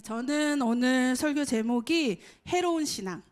저는 오늘 설교 제목이 해로운 신앙.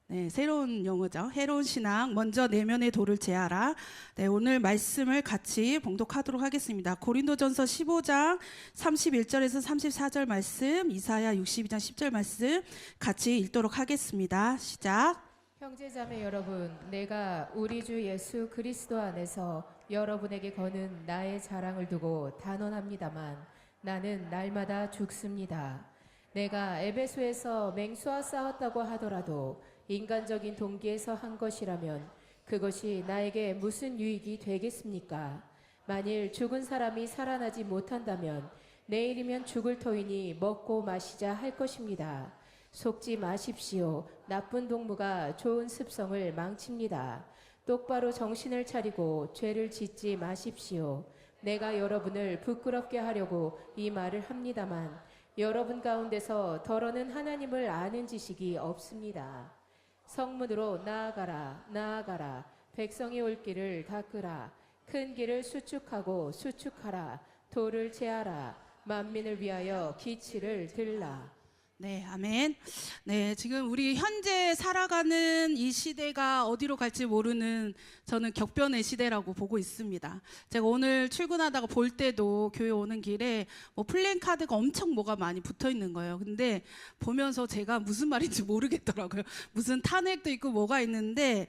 네, 새로운 용어죠. 해로운 신앙. 먼저 내면의 돌을 제하라. 네, 오늘 말씀을 같이 봉독하도록 하겠습니다. 고린도전서 15장 31절에서 34절 말씀, 이사야 62장 10절 말씀 같이 읽도록 하겠습니다. 시작. 형제자매 여러분, 내가 우리 주 예수 그리스도 안에서 여러분에게 거는 나의 자랑을 두고 단언합니다만 나는 날마다 죽습니다. 내가 에베소에서 맹수와 싸웠다고 하더라도 인간적인 동기에서 한 것이라면 그것이 나에게 무슨 유익이 되겠습니까? 만일 죽은 사람이 살아나지 못한다면 내일이면 죽을 터이니 먹고 마시자 할 것입니다. 속지 마십시오. 나쁜 동무가 좋은 습성을 망칩니다. 똑바로 정신을 차리고 죄를 짓지 마십시오. 내가 여러분을 부끄럽게 하려고 이 말을 합니다만 여러분 가운데서 더러는 하나님을 아는 지식이 없습니다. 성문으로 나아가라, 나아가라. 백성이 올 길을 닦으라. 큰 길을 수축하고 수축하라. 돌을 제하라. 만민을 위하여 기치를 들라. 네, 아멘. 네, 지금 우리 현재 살아가는 이 시대가 어디로 갈지 모르는 저는 격변의 시대라고 보고 있습니다. 제가 오늘 출근하다가 볼 때도 교회 오는 길에 뭐 플랜카드가 엄청 뭐가 많이 붙어 있는 거예요. 근데 보면서 제가 무슨 말인지 모르겠더라고요. 무슨 탄핵도 있고 뭐가 있는데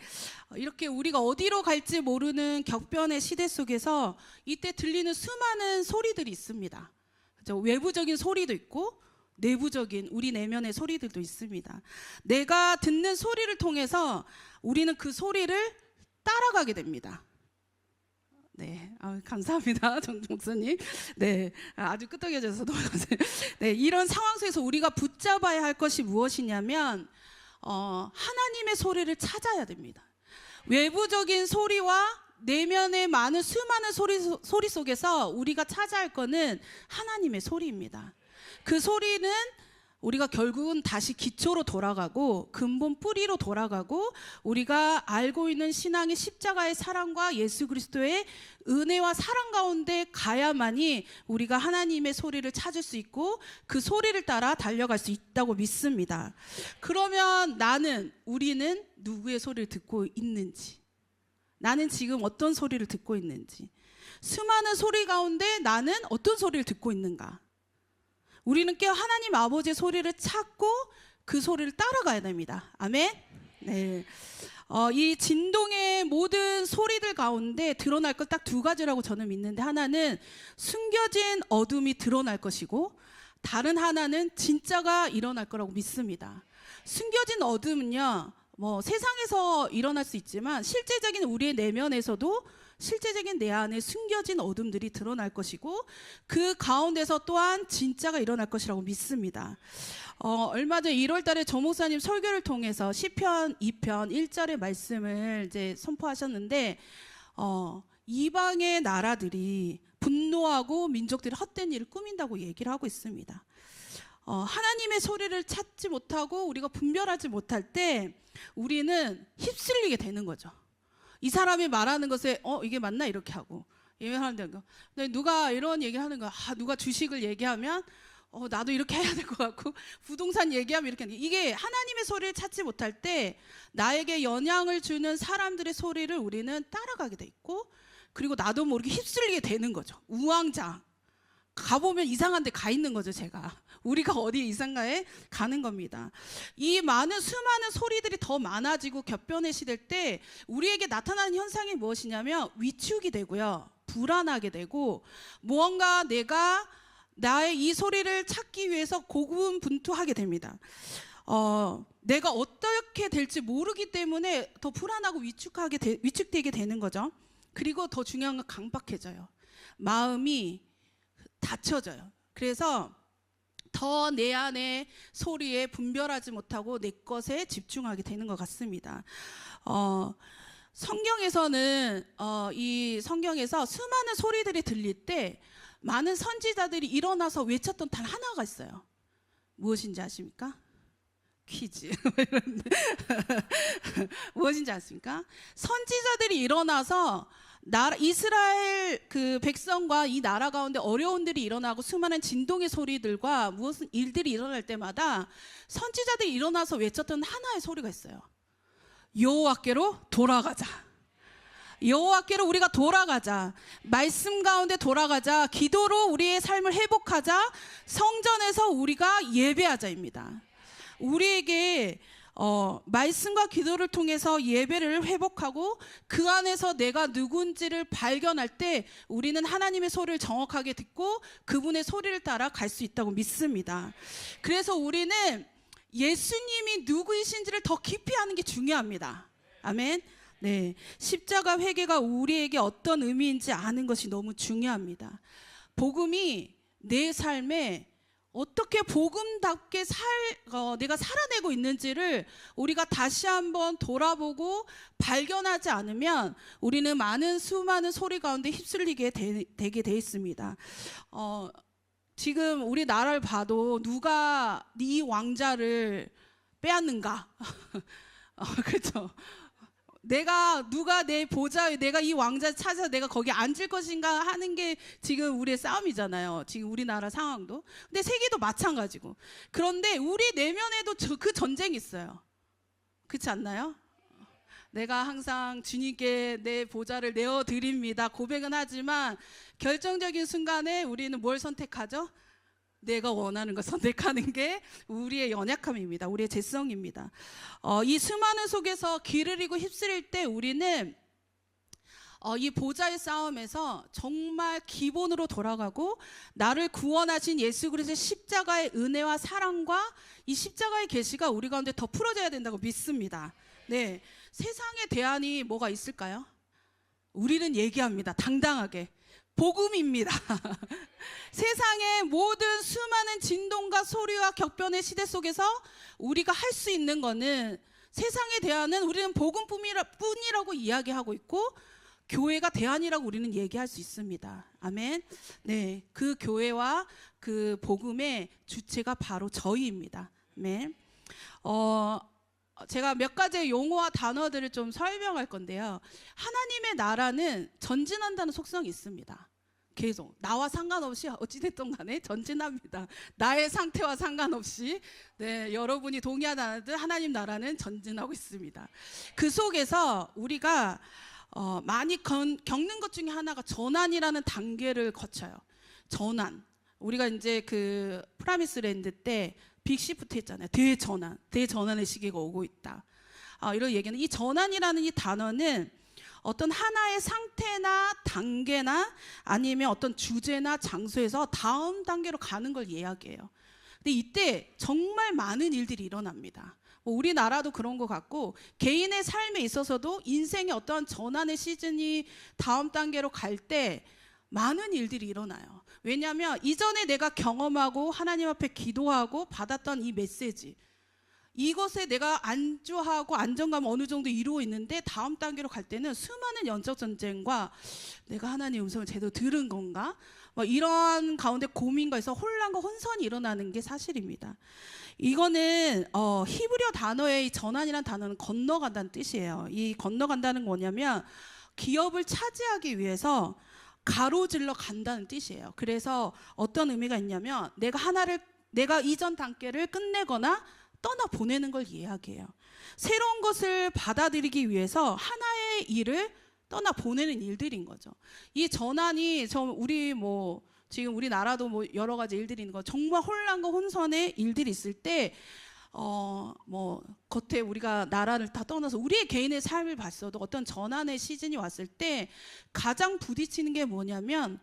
이렇게 우리가 어디로 갈지 모르는 격변의 시대 속에서 이때 들리는 수많은 소리들이 있습니다. 그렇죠? 외부적인 소리도 있고 내부적인 우리 내면의 소리들도 있습니다. 내가 듣는 소리를 통해서 우리는 그 소리를 따라가게 됩니다. 네, 감사합니다, 정 목사님. 네, 아주 끄떡여져서 너무 감사해요. 네, 이런 상황 속에서 우리가 붙잡아야 할 것이 무엇이냐면 하나님의 소리를 찾아야 됩니다. 외부적인 소리와 내면의 많은 수많은 소리 속에서 우리가 찾아야 할 것은 하나님의 소리입니다. 그 소리는 우리가 결국은 다시 기초로 돌아가고 근본 뿌리로 돌아가고 우리가 알고 있는 신앙의 십자가의 사랑과 예수 그리스도의 은혜와 사랑 가운데 가야만이 우리가 하나님의 소리를 찾을 수 있고 그 소리를 따라 달려갈 수 있다고 믿습니다. 그러면 우리는 누구의 소리를 듣고 있는지, 나는 지금 어떤 소리를 듣고 있는지, 수많은 소리 가운데 나는 어떤 소리를 듣고 있는가, 우리는 깨어 하나님 아버지의 소리를 찾고 그 소리를 따라가야 됩니다. 아멘. 네. 이 진동의 모든 소리들 가운데 드러날 것 딱 두 가지라고 저는 믿는데, 하나는 숨겨진 어둠이 드러날 것이고 다른 하나는 진짜가 일어날 거라고 믿습니다. 숨겨진 어둠은요, 세상에서 일어날 수 있지만 실제적인 우리의 내면에서도 실제적인 내 안에 숨겨진 어둠들이 드러날 것이고 그 가운데서 또한 진짜가 일어날 것이라고 믿습니다. 얼마 전 1월 달에 조 목사님 설교를 통해서 시편 2편 1절의 말씀을 이제 선포하셨는데 이방의 나라들이 분노하고 민족들이 헛된 일을 꾸민다고 얘기를 하고 있습니다. 하나님의 소리를 찾지 못하고 우리가 분별하지 못할 때 우리는 휩쓸리게 되는 거죠. 이 사람이 말하는 것에 이게 맞나 이렇게 하고 얘기하는 거. 근데 누가 이런 얘기를 하는 거야. 누가 주식을 얘기하면 나도 이렇게 해야 될 것 같고 부동산 얘기하면 이렇게 하는 거. 이게 하나님의 소리를 찾지 못할 때 나에게 영향을 주는 사람들의 소리를 우리는 따라가게 돼 있고 그리고 나도 모르게 휩쓸리게 되는 거죠. 우왕좌. 가보면 이상한 데 가 있는 거죠, 제가. 우리가 어디 이상가에 가는 겁니다. 이 수많은 소리들이 더 많아지고 격변의 시대일 때 우리에게 나타나는 현상이 무엇이냐면 위축이 되고요, 불안하게 되고 무언가 내가 나의 이 소리를 찾기 위해서 고군분투하게 됩니다. 내가 어떻게 될지 모르기 때문에 더 불안하고 위축되게 되는 거죠. 그리고 더 중요한 건 강박해져요. 마음이 닫혀져요. 그래서 더 내 안의 소리에 분별하지 못하고 내 것에 집중하게 되는 것 같습니다. 성경에서는 이 성경에서 수많은 소리들이 들릴 때 많은 선지자들이 일어나서 외쳤던 단 하나가 있어요. 무엇인지 아십니까? 퀴즈. 무엇인지 아십니까? 선지자들이 일어나서 이스라엘 그 백성과 이 나라 가운데 어려운 일이 일어나고 수많은 진동의 소리들과 무슨 일들이 일어날 때마다 선지자들이 일어나서 외쳤던 하나의 소리가 있어요. 여호와께로 돌아가자. 여호와께로 우리가 돌아가자. 말씀 가운데 돌아가자. 기도로 우리의 삶을 회복하자. 성전에서 우리가 예배하자입니다. 우리에게 말씀과 기도를 통해서 예배를 회복하고 그 안에서 내가 누군지를 발견할 때 우리는 하나님의 소리를 정확하게 듣고 그분의 소리를 따라 갈 수 있다고 믿습니다. 그래서 우리는 예수님이 누구이신지를 더 깊이 아는 게 중요합니다. 아멘. 네, 십자가 회개가 우리에게 어떤 의미인지 아는 것이 너무 중요합니다. 복음이 내 삶에 어떻게 복음답게 내가 살아내고 있는지를 우리가 다시 한번 돌아보고 발견하지 않으면 우리는 수많은 소리 가운데 휩쓸리게 되게 돼 있습니다. 지금 우리 나라를 봐도 누가 네 왕자를 빼앗는가? 그렇죠. 누가 내 보좌에 내가 이 왕자를 찾아서 내가 거기 앉을 것인가 하는 게 지금 우리의 싸움이잖아요. 지금 우리나라 상황도. 근데 세계도 마찬가지고. 그런데 우리 내면에도 그 전쟁이 있어요. 그렇지 않나요? 내가 항상 주님께 내 보좌를 내어드립니다. 고백은 하지만 결정적인 순간에 우리는 뭘 선택하죠? 내가 원하는 걸 선택하는 게 우리의 연약함입니다. 우리의 죄성입니다. 이 수많은 속에서 길을 잃고 휩쓸릴 때 우리는 이 보좌의 싸움에서 정말 기본으로 돌아가고 나를 구원하신 예수 그리스도의 십자가의 은혜와 사랑과 이 십자가의 계시가 우리 가운데 더 풀어져야 된다고 믿습니다. 네, 세상의 대안이 뭐가 있을까요? 우리는 얘기합니다. 당당하게. 복음입니다. 세상의 모든 수많은 진동과 소리와 격변의 시대 속에서 우리가 할 수 있는 거는 세상의 대안은 우리는 복음뿐이라고 이야기하고 있고 교회가 대안이라고 우리는 얘기할 수 있습니다. 아멘. 네, 그 교회와 그 복음의 주체가 바로 저희입니다. 아멘. 제가 몇 가지의 용어와 단어들을 좀 설명할 건데요. 하나님의 나라는 전진한다는 속성이 있습니다. 계속 나와 상관없이 어찌됐든 간에 전진합니다. 나의 상태와 상관없이. 네, 여러분이 동의하다는 하나님 나라는 전진하고 있습니다. 그 속에서 우리가 많이 겪는 것 중에 하나가 전환이라는 단계를 거쳐요. 전환. 우리가 이제 그 프라미스랜드 때 빅시프트 했잖아요. 대전환의 시기가 오고 있다. 이런 얘기는 이 전환이라는 이 단어는 어떤 하나의 상태나 단계나 아니면 어떤 주제나 장소에서 다음 단계로 가는 걸 이야기해요. 근데 이때 정말 많은 일들이 일어납니다. 우리나라도 그런 것 같고 개인의 삶에 있어서도 인생의 어떤 전환의 시즌이 다음 단계로 갈 때 많은 일들이 일어나요. 왜냐하면 이전에 내가 경험하고 하나님 앞에 기도하고 받았던 이 메시지, 이것에 내가 안주하고 안정감 어느 정도 이루어 있는데 다음 단계로 갈 때는 수많은 영적 전쟁과 내가 하나님의 음성을 제대로 들은 건가? 이러한 가운데 고민과 있어 혼란과 혼선이 일어나는 게 사실입니다. 이거는 히브리어 단어의 전환이라는 단어는 건너간다는 뜻이에요. 이 건너간다는 뭐냐면 기업을 차지하기 위해서 가로질러 간다는 뜻이에요. 그래서 어떤 의미가 있냐면 내가 이전 단계를 끝내거나 떠나 보내는 걸 이야기해요. 새로운 것을 받아들이기 위해서 하나의 일을 떠나 보내는 일들인 거죠. 이 전환이 지금 우리나라도 여러 가지 일들이 있는 거, 정말 혼란과 혼선의 일들이 있을 때 겉에 우리가 나라를 다 떠나서 우리의 개인의 삶을 봤어도 어떤 전환의 시즌이 왔을 때 가장 부딪히는 게 뭐냐면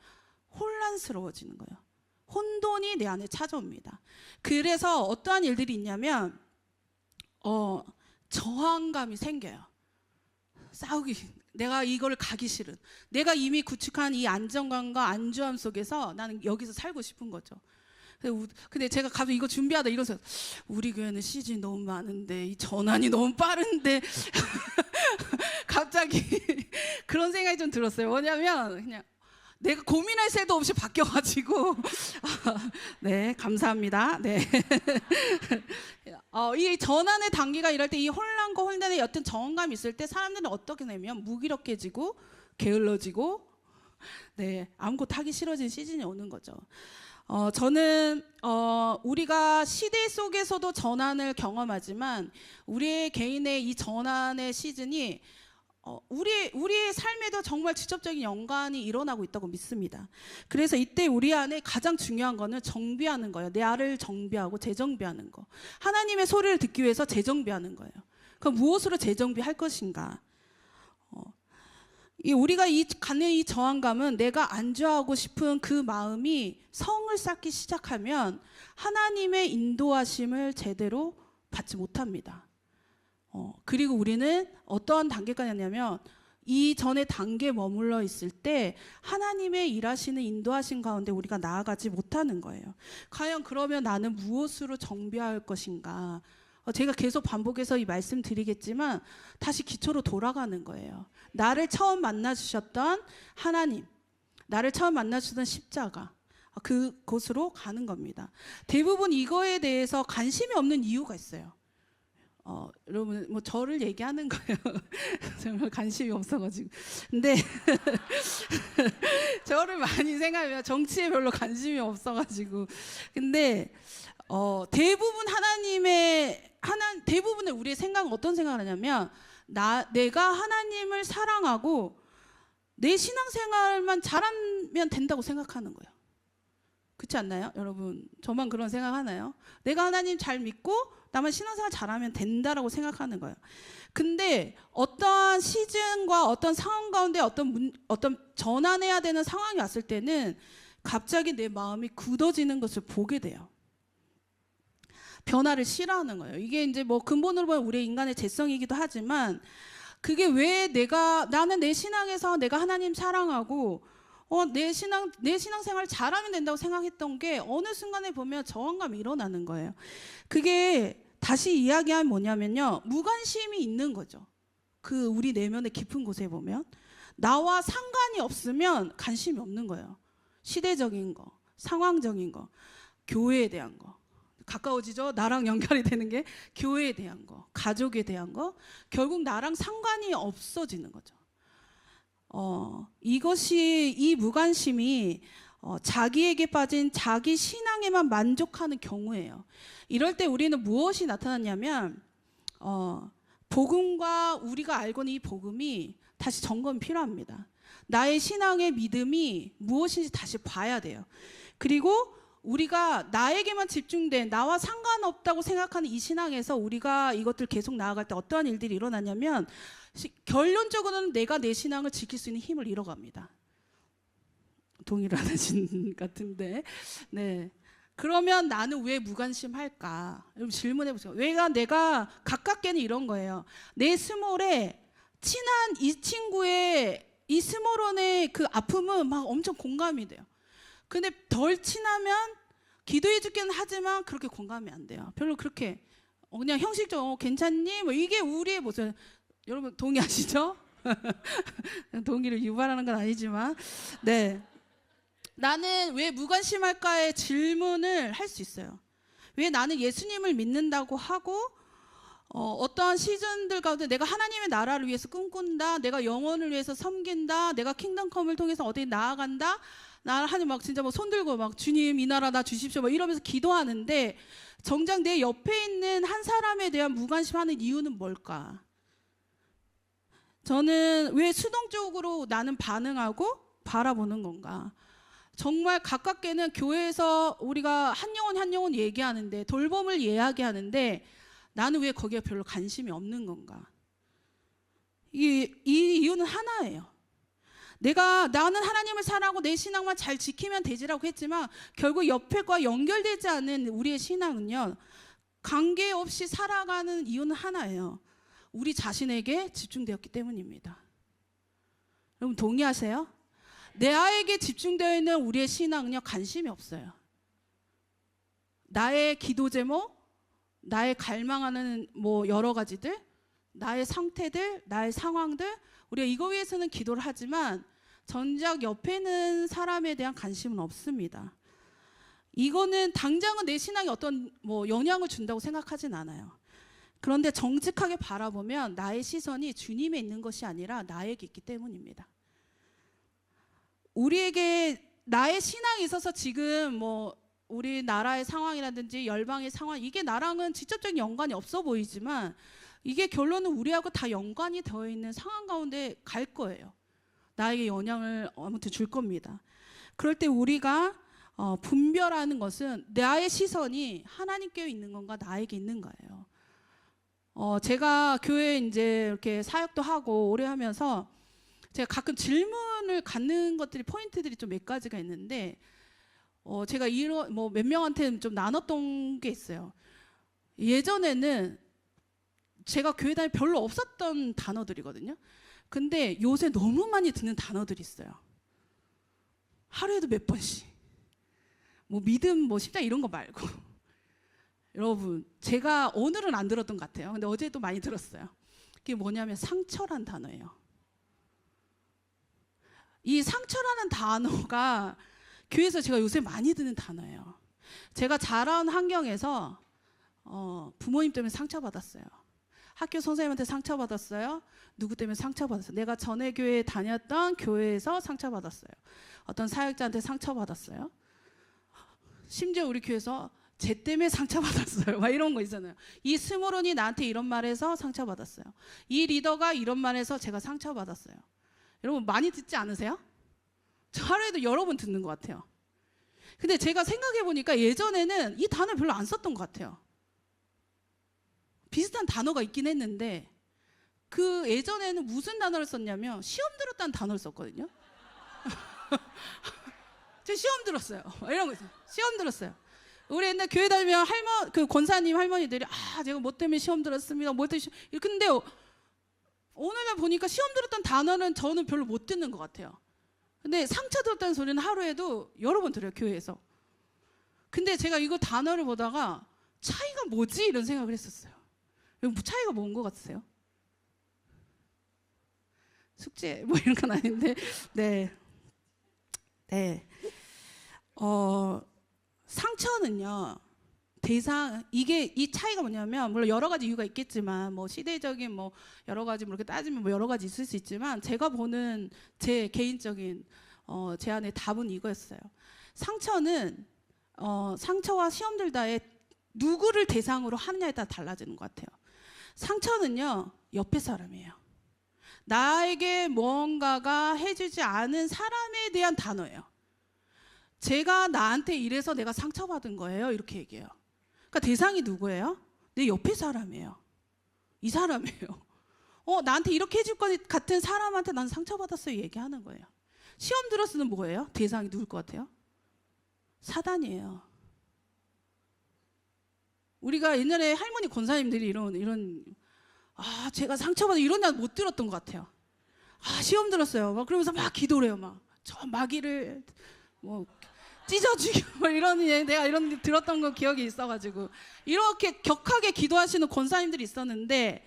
혼란스러워지는 거예요. 혼돈이 내 안에 찾아옵니다. 그래서 어떠한 일들이 있냐면 저항감이 생겨요. 내가 이걸 가기 싫은, 내가 이미 구축한 이 안정감과 안주함 속에서 나는 여기서 살고 싶은 거죠. 근데 제가 갑자기 이거 준비하다 이러면서 우리 교회는 시즌이 너무 많은데 이 전환이 너무 빠른데 갑자기 그런 생각이 좀 들었어요. 뭐냐면 그냥 내가 고민할 새도 없이 바뀌어가지고 네, 감사합니다. 네. 이 전환의 단계가 이럴 때 이 혼란과 혼돈의 어떤 저항감이 있을 때 사람들은 어떻게 되면 무기력해지고 게을러지고 아무것도 하기 싫어진 시즌이 오는 거죠. 저는 우리가 시대 속에서도 전환을 경험하지만 우리의 개인의 이 전환의 시즌이 우리의 삶에도 정말 직접적인 연관이 일어나고 있다고 믿습니다. 그래서 이때 우리 안에 가장 중요한 거는 정비하는 거예요. 내 알을 정비하고 재정비하는 거. 하나님의 소리를 듣기 위해서 재정비하는 거예요. 그럼 무엇으로 재정비할 것인가? 우리가 갖는 이 저항감은 내가 안주하고 싶은 그 마음이 성을 쌓기 시작하면 하나님의 인도하심을 제대로 받지 못합니다. 그리고 우리는 어떠한 단계까지냐면 이 전에 단계에 머물러 있을 때 하나님의 일하시는 인도하신 가운데 우리가 나아가지 못하는 거예요. 과연 그러면 나는 무엇으로 정비할 것인가? 제가 계속 반복해서 이 말씀 드리겠지만 다시 기초로 돌아가는 거예요. 나를 처음 만나주셨던 하나님, 나를 처음 만나주셨던 십자가, 그곳으로 가는 겁니다. 대부분 이거에 대해서 관심이 없는 이유가 있어요. 여러분 뭐 저를 얘기하는 거예요. 정말 관심이 없어가지고. 근데 저를 많이 생각하면 정치에 별로 관심이 없어가지고. 근데 대부분의 우리의 생각은 어떤 생각을 하냐면 내가 하나님을 사랑하고 내 신앙생활만 잘하면 된다고 생각하는 거예요. 그렇지 않나요? 여러분 저만 그런 생각하나요? 내가 하나님 잘 믿고 나만 신앙생활 잘하면 된다라고 생각하는 거예요. 근데 어떠한 시즌과 어떤 상황 가운데 어떤 전환해야 되는 상황이 왔을 때는 갑자기 내 마음이 굳어지는 것을 보게 돼요. 변화를 싫어하는 거예요. 이게 이제 뭐 근본으로 보면 우리의 인간의 죄성이기도 하지만 그게 왜 나는 내 신앙에서 내가 하나님 사랑하고 내 신앙생활 잘하면 된다고 생각했던 게 어느 순간에 보면 저항감이 일어나는 거예요. 그게 다시 이야기하면 뭐냐면요. 무관심이 있는 거죠. 우리 내면의 깊은 곳에 보면 나와 상관이 없으면 관심이 없는 거예요. 시대적인 거, 상황적인 거, 교회에 대한 거. 가까워지죠? 나랑 연결이 되는 게 교회에 대한 거, 가족에 대한 거, 결국 나랑 상관이 없어지는 거죠. 이 무관심이 자기에게 빠진 자기 신앙에만 만족하는 경우예요. 이럴 때 우리는 무엇이 나타났냐면 복음과 우리가 알고 있는 이 복음이 다시 점검이 필요합니다. 나의 신앙의 믿음이 무엇인지 다시 봐야 돼요. 그리고 우리가 나에게만 집중된 나와 상관없다고 생각하는 이 신앙에서 우리가 이것들 계속 나아갈 때 어떠한 일들이 일어나냐면 결론적으로는 내가 내 신앙을 지킬 수 있는 힘을 잃어갑니다. 동의를 안 하신 같은데. 네. 그러면 나는 왜 무관심할까? 여러분 질문해 보세요. 내가 가깝게는 이런 거예요. 내 스몰에 친한 이 친구의 이 스몰원의 그 아픔은 막 엄청 공감이 돼요. 근데 덜 친하면 기도해 줄게는 하지만 그렇게 공감이 안 돼요. 별로 그렇게 그냥 형식적으로 괜찮니? 뭐 이게 우리의 모습. 여러분 동의하시죠? 동의를 유발하는 건 아니지만 네. 나는 왜 무관심할까의 질문을 할 수 있어요. 왜 나는 예수님을 믿는다고 하고 어떠한 시즌들 가운데 내가 하나님의 나라를 위해서 꿈꾼다, 내가 영혼을 위해서 섬긴다, 내가 킹덤컴을 통해서 어디 나아간다, 나 하나님 막 진짜 뭐 손들고 막 주님 이 나라 나 주십시오 막 이러면서 기도하는데 정작 내 옆에 있는 한 사람에 대한 무관심하는 이유는 뭘까? 저는 왜 수동적으로 나는 반응하고 바라보는 건가? 정말 가깝게는 교회에서 우리가 한 영혼 얘기하는데 돌봄을 이야기하는데 나는 왜 거기에 별로 관심이 없는 건가? 이 이유는 하나예요. 나는 하나님을 사랑하고 내 신앙만 잘 지키면 되지라고 했지만 결국 옆에과 연결되지 않은 우리의 신앙은요. 관계없이 살아가는 이유는 하나예요. 우리 자신에게 집중되었기 때문입니다. 여러분 동의하세요? 내아에게 집중되어 있는 우리의 신앙은요. 관심이 없어요. 나의 기도 제목, 나의 갈망하는 뭐 여러 가지들, 나의 상태들, 나의 상황들, 우리가 이거 위해서는 기도를 하지만 정작 옆에 있는 사람에 대한 관심은 없습니다. 이거는 당장은 내 신앙에 어떤 뭐 영향을 준다고 생각하진 않아요. 그런데 정직하게 바라보면 나의 시선이 주님에 있는 것이 아니라 나에게 있기 때문입니다. 우리에게 나의 신앙에 있어서 지금 뭐 우리나라의 상황이라든지 열방의 상황, 이게 나랑은 직접적인 연관이 없어 보이지만 이게 결론은 우리하고 다 연관이 되어 있는 상황 가운데 갈 거예요. 나에게 영향을 아무튼 줄 겁니다. 그럴 때 우리가 분별하는 것은 나의 시선이 하나님께 있는 건가 나에게 있는 거예요. 제가 교회 이제 이렇게 사역도 하고 오래 하면서 제가 가끔 질문을 갖는 것들이 포인트들이 좀 몇 가지가 있는데 제가 이런 뭐 몇 명한테 좀 나눴던 게 있어요. 예전에는 제가 교회 다닐 별로 없었던 단어들이거든요. 근데 요새 너무 많이 듣는 단어들이 있어요. 하루에도 몇 번씩. 뭐 믿음, 뭐 십자가 이런 거 말고. 여러분, 제가 오늘은 안 들었던 것 같아요. 근데 어제도 많이 들었어요. 그게 뭐냐면 상처란 단어예요. 이 상처라는 단어가 교회에서 제가 요새 많이 듣는 단어예요. 제가 자란 환경에서 부모님 때문에 상처받았어요. 학교 선생님한테 상처받았어요. 누구 때문에 상처받았어요. 내가 전에 교회에 다녔던 교회에서 상처받았어요. 어떤 사역자한테 상처받았어요. 심지어 우리 교회에서 쟤 때문에 상처받았어요. 막 이런 거 있잖아요. 이 스모론이 나한테 이런 말해서 상처받았어요. 이 리더가 이런 말해서 제가 상처받았어요. 여러분 많이 듣지 않으세요? 저 하루에도 여러 번 듣는 것 같아요. 근데 제가 생각해 보니까 예전에는 이 단어를 별로 안 썼던 것 같아요. 비슷한 단어가 있긴 했는데 그 예전에는 무슨 단어를 썼냐면 시험 들었다는 단어를 썼거든요. 제가 시험 들었어요. 이런 거 있어요. 시험 들었어요. 우리 옛날 교회 다니면 그 권사님 할머니들이 제가 뭐 때문에 시험 들었습니다. 뭐 때문에 근데 오늘날 보니까 시험 들었던 단어는 저는 별로 못 듣는 것 같아요. 근데 상처 들었다는 소리는 하루에도 여러 번 들어요, 교회에서. 근데 제가 이거 단어를 보다가 차이가 뭐지? 이런 생각을 했었어요. 차이가 뭔 것 같으세요? 숙제 뭐 이런 건 아닌데, 네. 상처는요, 이 차이가 뭐냐면, 물론 여러 가지 이유가 있겠지만, 뭐 시대적인 뭐 여러 가지 뭐 이렇게 따지면 뭐 여러 가지 있을 수 있지만, 제가 보는 제 개인적인 제 안의 답은 이거였어요. 상처는 상처와 시험들 다에 누구를 대상으로 하느냐에 따라 달라지는 것 같아요. 상처는요, 옆에 사람이에요. 나에게 뭔가가 해주지 않은 사람에 대한 단어예요. 제가 나한테 이래서 내가 상처받은 거예요. 이렇게 얘기해요. 그러니까 대상이 누구예요? 내 옆에 사람이에요. 이 사람이에요. 나한테 이렇게 해줄 것 같은 사람한테 난 상처받았어요. 얘기하는 거예요. 시험 들었으면 뭐예요? 대상이 누굴 것 같아요? 사단이에요. 우리가 옛날에 할머니 권사님들이 이런 제가 상처받아 이런 날 못 들었던 것 같아요. 시험 들었어요. 막 그러면서 막 기도를 해요. 막 저 마귀를 뭐 찢어 죽여 내가 이런 들었던 거 기억이 있어가지고 이렇게 격하게 기도하시는 권사님들이 있었는데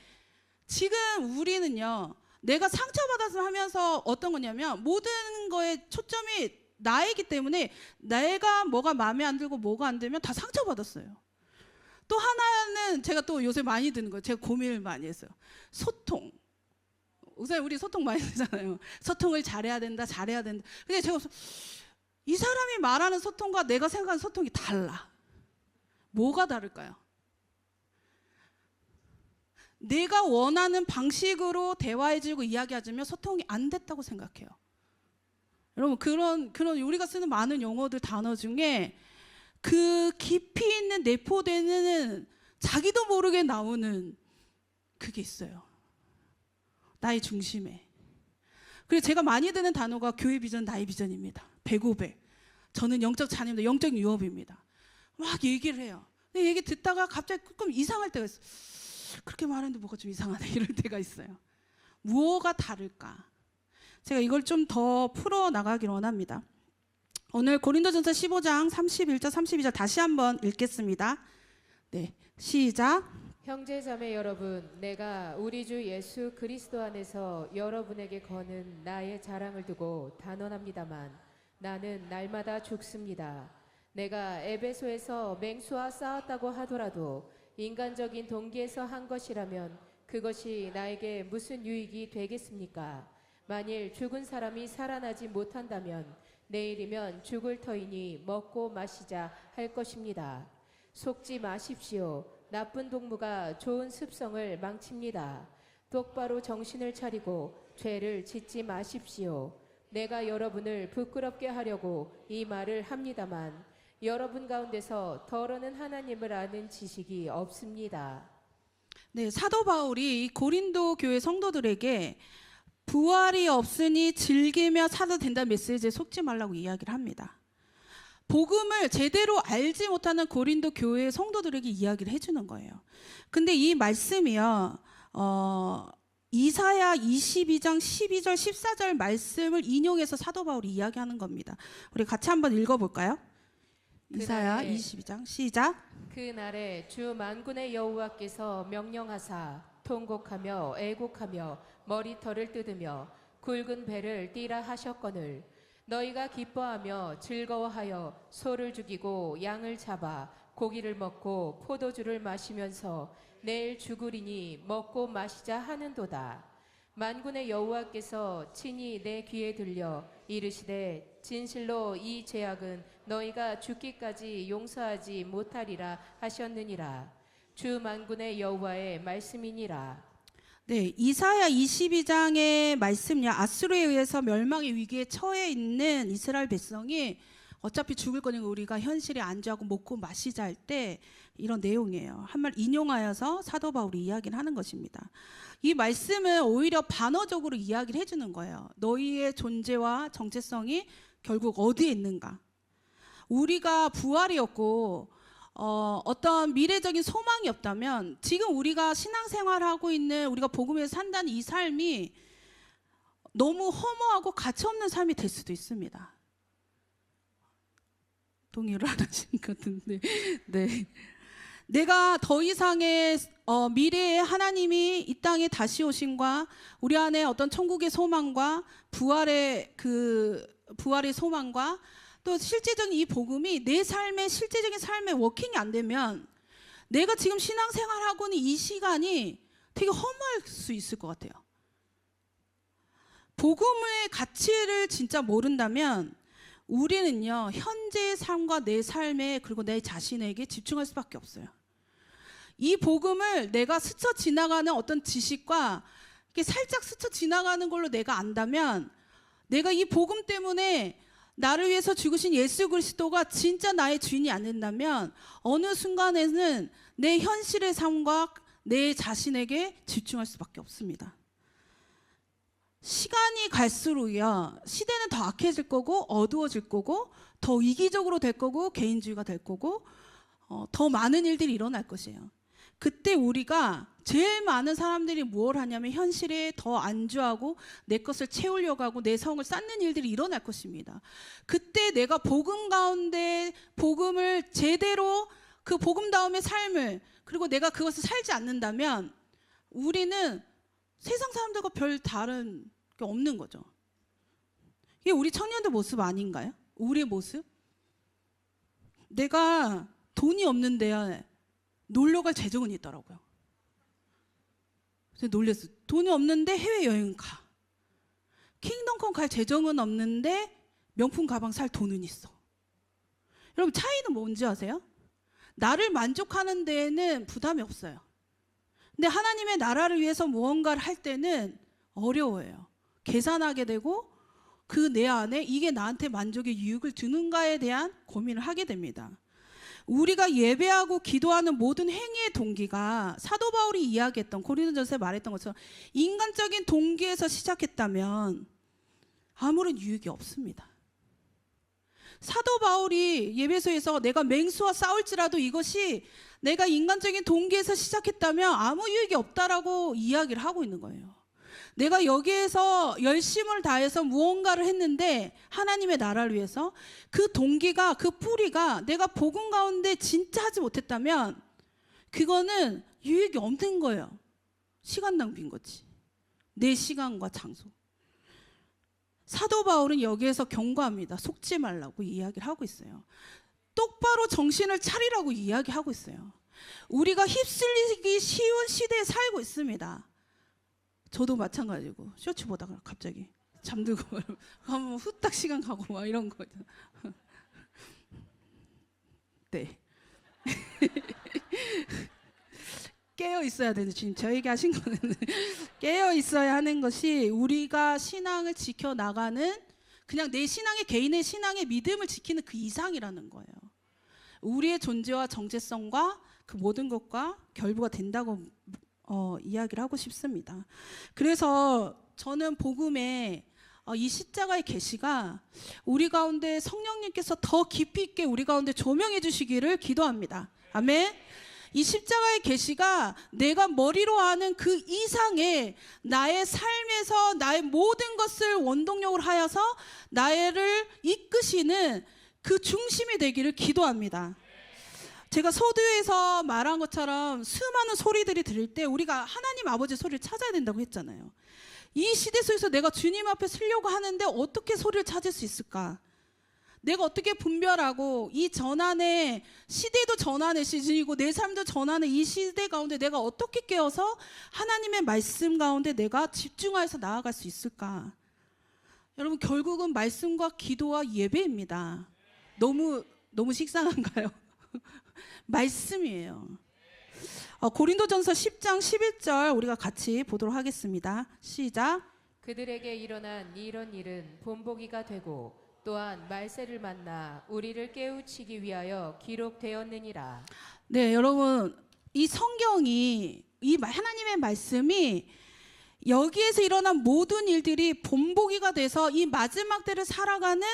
지금 우리는요 내가 상처받아서 하면서 어떤 거냐면 모든 거에 초점이 나이기 때문에 내가 뭐가 마음에 안 들고 뭐가 안 들면 다 상처받았어요. 또 하나는 제가 또 요새 많이 드는 거예요. 제가 고민을 많이 했어요. 소통. 우선 우리 소통 많이 하잖아요. 소통을 잘해야 된다. 근데 제가 이 사람이 말하는 소통과 내가 생각하는 소통이 달라. 뭐가 다를까요? 내가 원하는 방식으로 대화해주고 이야기해주면 소통이 안 됐다고 생각해요. 여러분 그런 우리가 쓰는 많은 용어들 단어 중에 그 깊이 있는 내포되는 자기도 모르게 나오는 그게 있어요. 나의 중심에. 그리고 제가 많이 드는 단어가 교회 비전, 나의 비전입니다. 100-500. 저는 영적 자녀입니다. 영적 유업입니다. 막 얘기를 해요. 근데 얘기 듣다가 갑자기 조금 이상할 때가 있어요. 그렇게 말하는데 뭐가 좀 이상하네 이럴 때가 있어요. 무엇가 다를까? 제가 이걸 좀 더 풀어나가길 원합니다. 오늘 고린도전서 15장 31절 32절 다시 한번 읽겠습니다. 네, 시작. 형제 자매 여러분, 내가 우리 주 예수 그리스도 안에서 여러분에게 거는 나의 자랑을 두고 단언합니다만 나는 날마다 죽습니다. 내가 에베소에서 맹수와 싸웠다고 하더라도 인간적인 동기에서 한 것이라면 그것이 나에게 무슨 유익이 되겠습니까? 만일 죽은 사람이 살아나지 못한다면 내일이면 죽을 터이니 먹고 마시자 할 것입니다. 속지 마십시오. 나쁜 동무가 좋은 습성을 망칩니다. 똑바로 정신을 차리고 죄를 짓지 마십시오. 내가 여러분을 부끄럽게 하려고 이 말을 합니다만 여러분 가운데서 더러는 하나님을 아는 지식이 없습니다. 네, 사도 바울이 이 고린도 교회 성도들에게 부활이 없으니 즐기며 살아도 된다는 메시지에 속지 말라고 이야기를 합니다. 복음을 제대로 알지 못하는 고린도 교회 성도들에게 이야기를 해주는 거예요. 근데 이 말씀이요, 이사야 22장 12절 14절 말씀을 인용해서 사도 바울이 이야기하는 겁니다. 우리 같이 한번 읽어볼까요? 이사야 22장 시작. 그날에 주 만군의 여호와께서 명령하사 통곡하며 애곡하며 머리털을 뜯으며 굵은 배를 띠라 하셨거늘 너희가 기뻐하며 즐거워하여 소를 죽이고 양을 잡아 고기를 먹고 포도주를 마시면서 내일 죽으리니 먹고 마시자 하는도다. 만군의 여호와께서 친히 내 귀에 들려 이르시되 진실로 이 죄악은 너희가 죽기까지 용서하지 못하리라 하셨느니라. 주 만군의 여호와의 말씀이니라. 네, 이사야 22장의 말씀요. 아수르에 의해서 멸망의 위기에 처해 있는 이스라엘 백성이 어차피 죽을 거니까 우리가 현실에 안주하고 먹고 마시자 할 때 이런 내용이에요. 한 말 인용하여서 사도 바울이 이야기를 하는 것입니다. 이 말씀은 오히려 반어적으로 이야기를 해주는 거예요. 너희의 존재와 정체성이 결국 어디에 있는가? 우리가 부활이었고 어떤 미래적인 소망이 없다면 지금 우리가 신앙생활하고 있는 우리가 복음에서 산다는 이 삶이 너무 허무하고 가치없는 삶이 될 수도 있습니다. 동의를 안 하시는 것 같은데 네. 내가 더 이상의 미래의 하나님이 이 땅에 다시 오심과 우리 안에 어떤 천국의 소망과 부활의 소망과 또 실제적인 이 복음이 내 삶의 실제적인 삶의 워킹이 안 되면 내가 지금 신앙생활하고 있는 이 시간이 되게 허무할 수 있을 것 같아요. 복음의 가치를 진짜 모른다면 우리는요, 현재의 삶과 내 삶에 그리고 내 자신에게 집중할 수밖에 없어요. 이 복음을 내가 스쳐 지나가는 어떤 지식과 이렇게 살짝 스쳐 지나가는 걸로 내가 안다면 내가 이 복음 때문에 나를 위해서 죽으신 예수 그리스도가 진짜 나의 주인이 안 된다면 어느 순간에는 내 현실의 삶과 내 자신에게 집중할 수밖에 없습니다. 시간이 갈수록요, 시대는 더 악해질 거고 어두워질 거고 더 이기적으로 될 거고 개인주의가 될 거고 더 많은 일들이 일어날 것이에요. 그때 우리가 제일 많은 사람들이 뭘 하냐면 현실에 더 안주하고 내 것을 채우려고 하고 내 성을 쌓는 일들이 일어날 것입니다. 그때 내가 복음 가운데 복음을 제대로 그 복음다움의 삶을 그리고 내가 그것을 살지 않는다면 우리는 세상 사람들과 별 다른 게 없는 거죠. 이게 우리 청년들 모습 아닌가요? 우리의 모습? 내가 돈이 없는데 놀러 갈 재정은 있더라고요. 그래서 놀랬어요. 돈이 없는데 해외여행 가. 킹덤컴 갈 재정은 없는데 명품 가방 살 돈은 있어. 여러분 차이는 뭔지 아세요? 나를 만족하는 데에는 부담이 없어요. 근데 하나님의 나라를 위해서 무언가를 할 때는 어려워요. 계산하게 되고 그 내 안에 이게 나한테 만족의 유익을 주는가에 대한 고민을 하게 됩니다. 우리가 예배하고 기도하는 모든 행위의 동기가 사도 바울이 이야기했던 고린도전서에 말했던 것처럼 인간적인 동기에서 시작했다면 아무런 유익이 없습니다. 사도 바울이 예배소에서 내가 맹수와 싸울지라도 이것이 내가 인간적인 동기에서 시작했다면 아무 유익이 없다라고 이야기를 하고 있는 거예요. 내가 여기에서 열심을 다해서 무언가를 했는데 하나님의 나라를 위해서 그 동기가 그 뿌리가 내가 복음 가운데 진짜 하지 못했다면 그거는 유익이 없는 거예요. 시간 낭비인 거지. 내 시간과 장소. 사도 바울은 여기에서 경고합니다. 속지 말라고 이야기를 하고 있어요. 똑바로 정신을 차리라고 이야기하고 있어요. 우리가 휩쓸리기 쉬운 시대에 살고 있습니다. 저도 마찬가지고 쇼츠 보다가 갑자기 잠들고 하면 후딱 시간 가고 막 이런 거죠. 네. 깨어 있어야 되는, 지금 저에게 하신 거는 깨어 있어야 하는 것이 우리가 신앙을 지켜 나가는, 그냥 내 신앙의, 개인의 신앙의 믿음을 지키는 그 이상이라는 거예요. 우리의 존재와 정체성과 그 모든 것과 결부가 된다고 이야기를 하고 싶습니다. 그래서 저는 복음에 이 십자가의 계시가 우리 가운데 성령님께서 더 깊이 있게 우리 가운데 조명해 주시기를 기도합니다. 아멘. 이 십자가의 계시가 내가 머리로 아는 그 이상의 나의 삶에서 나의 모든 것을 원동력으로 하여서 나를 이끄시는 그 중심이 되기를 기도합니다. 제가 서두에서 말한 것처럼 수많은 소리들이 들릴 때 우리가 하나님 아버지 소리를 찾아야 된다고 했잖아요. 이 시대 속에서 내가 주님 앞에 서려고 하는데 어떻게 소리를 찾을 수 있을까? 내가 어떻게 분별하고, 이 전환의 시대도 전환의 시즌이고 내 삶도 전환의 이 시대 가운데 내가 어떻게 깨어서 하나님의 말씀 가운데 내가 집중해서 나아갈 수 있을까? 여러분, 결국은 말씀과 기도와 예배입니다. 너무 식상한가요? 말씀이에요. 고린도전서 10장 11절 우리가 같이 보도록 하겠습니다. 시작. 그들에게 일어난 이런 일은 본보기가 되고 또한 말세를 만나 우리를 깨우치기 위하여 기록되었느니라. 네, 여러분, 이 성경이, 이 하나님의 말씀이 여기에서 일어난 모든 일들이 본보기가 돼서 이 마지막 때를 살아가는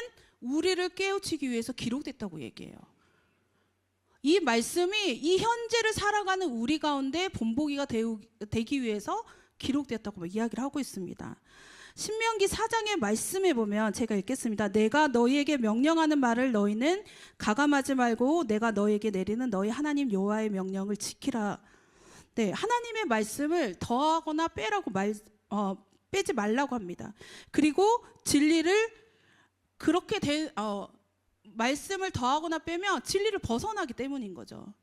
우리를 깨우치기 위해서 기록됐다고 얘기해요. 이 말씀이 이 현재를 살아가는 우리 가운데 본보기가 되기 위해서 기록되었다고 이야기를 하고 있습니다. 신명기 4장의 말씀에 보면, 제가 읽겠습니다. 내가 너희에게 명령하는 말을 너희는 가감하지 말고 내가 너희에게 내리는 너희 하나님 여호와의 명령을 지키라. 네, 하나님의 말씀을 더하거나 빼라고 빼지 말라고 합니다. 그리고 진리를 그렇게 말씀을 더하거나 빼면 진리를 벗어나기 때문인 거죠.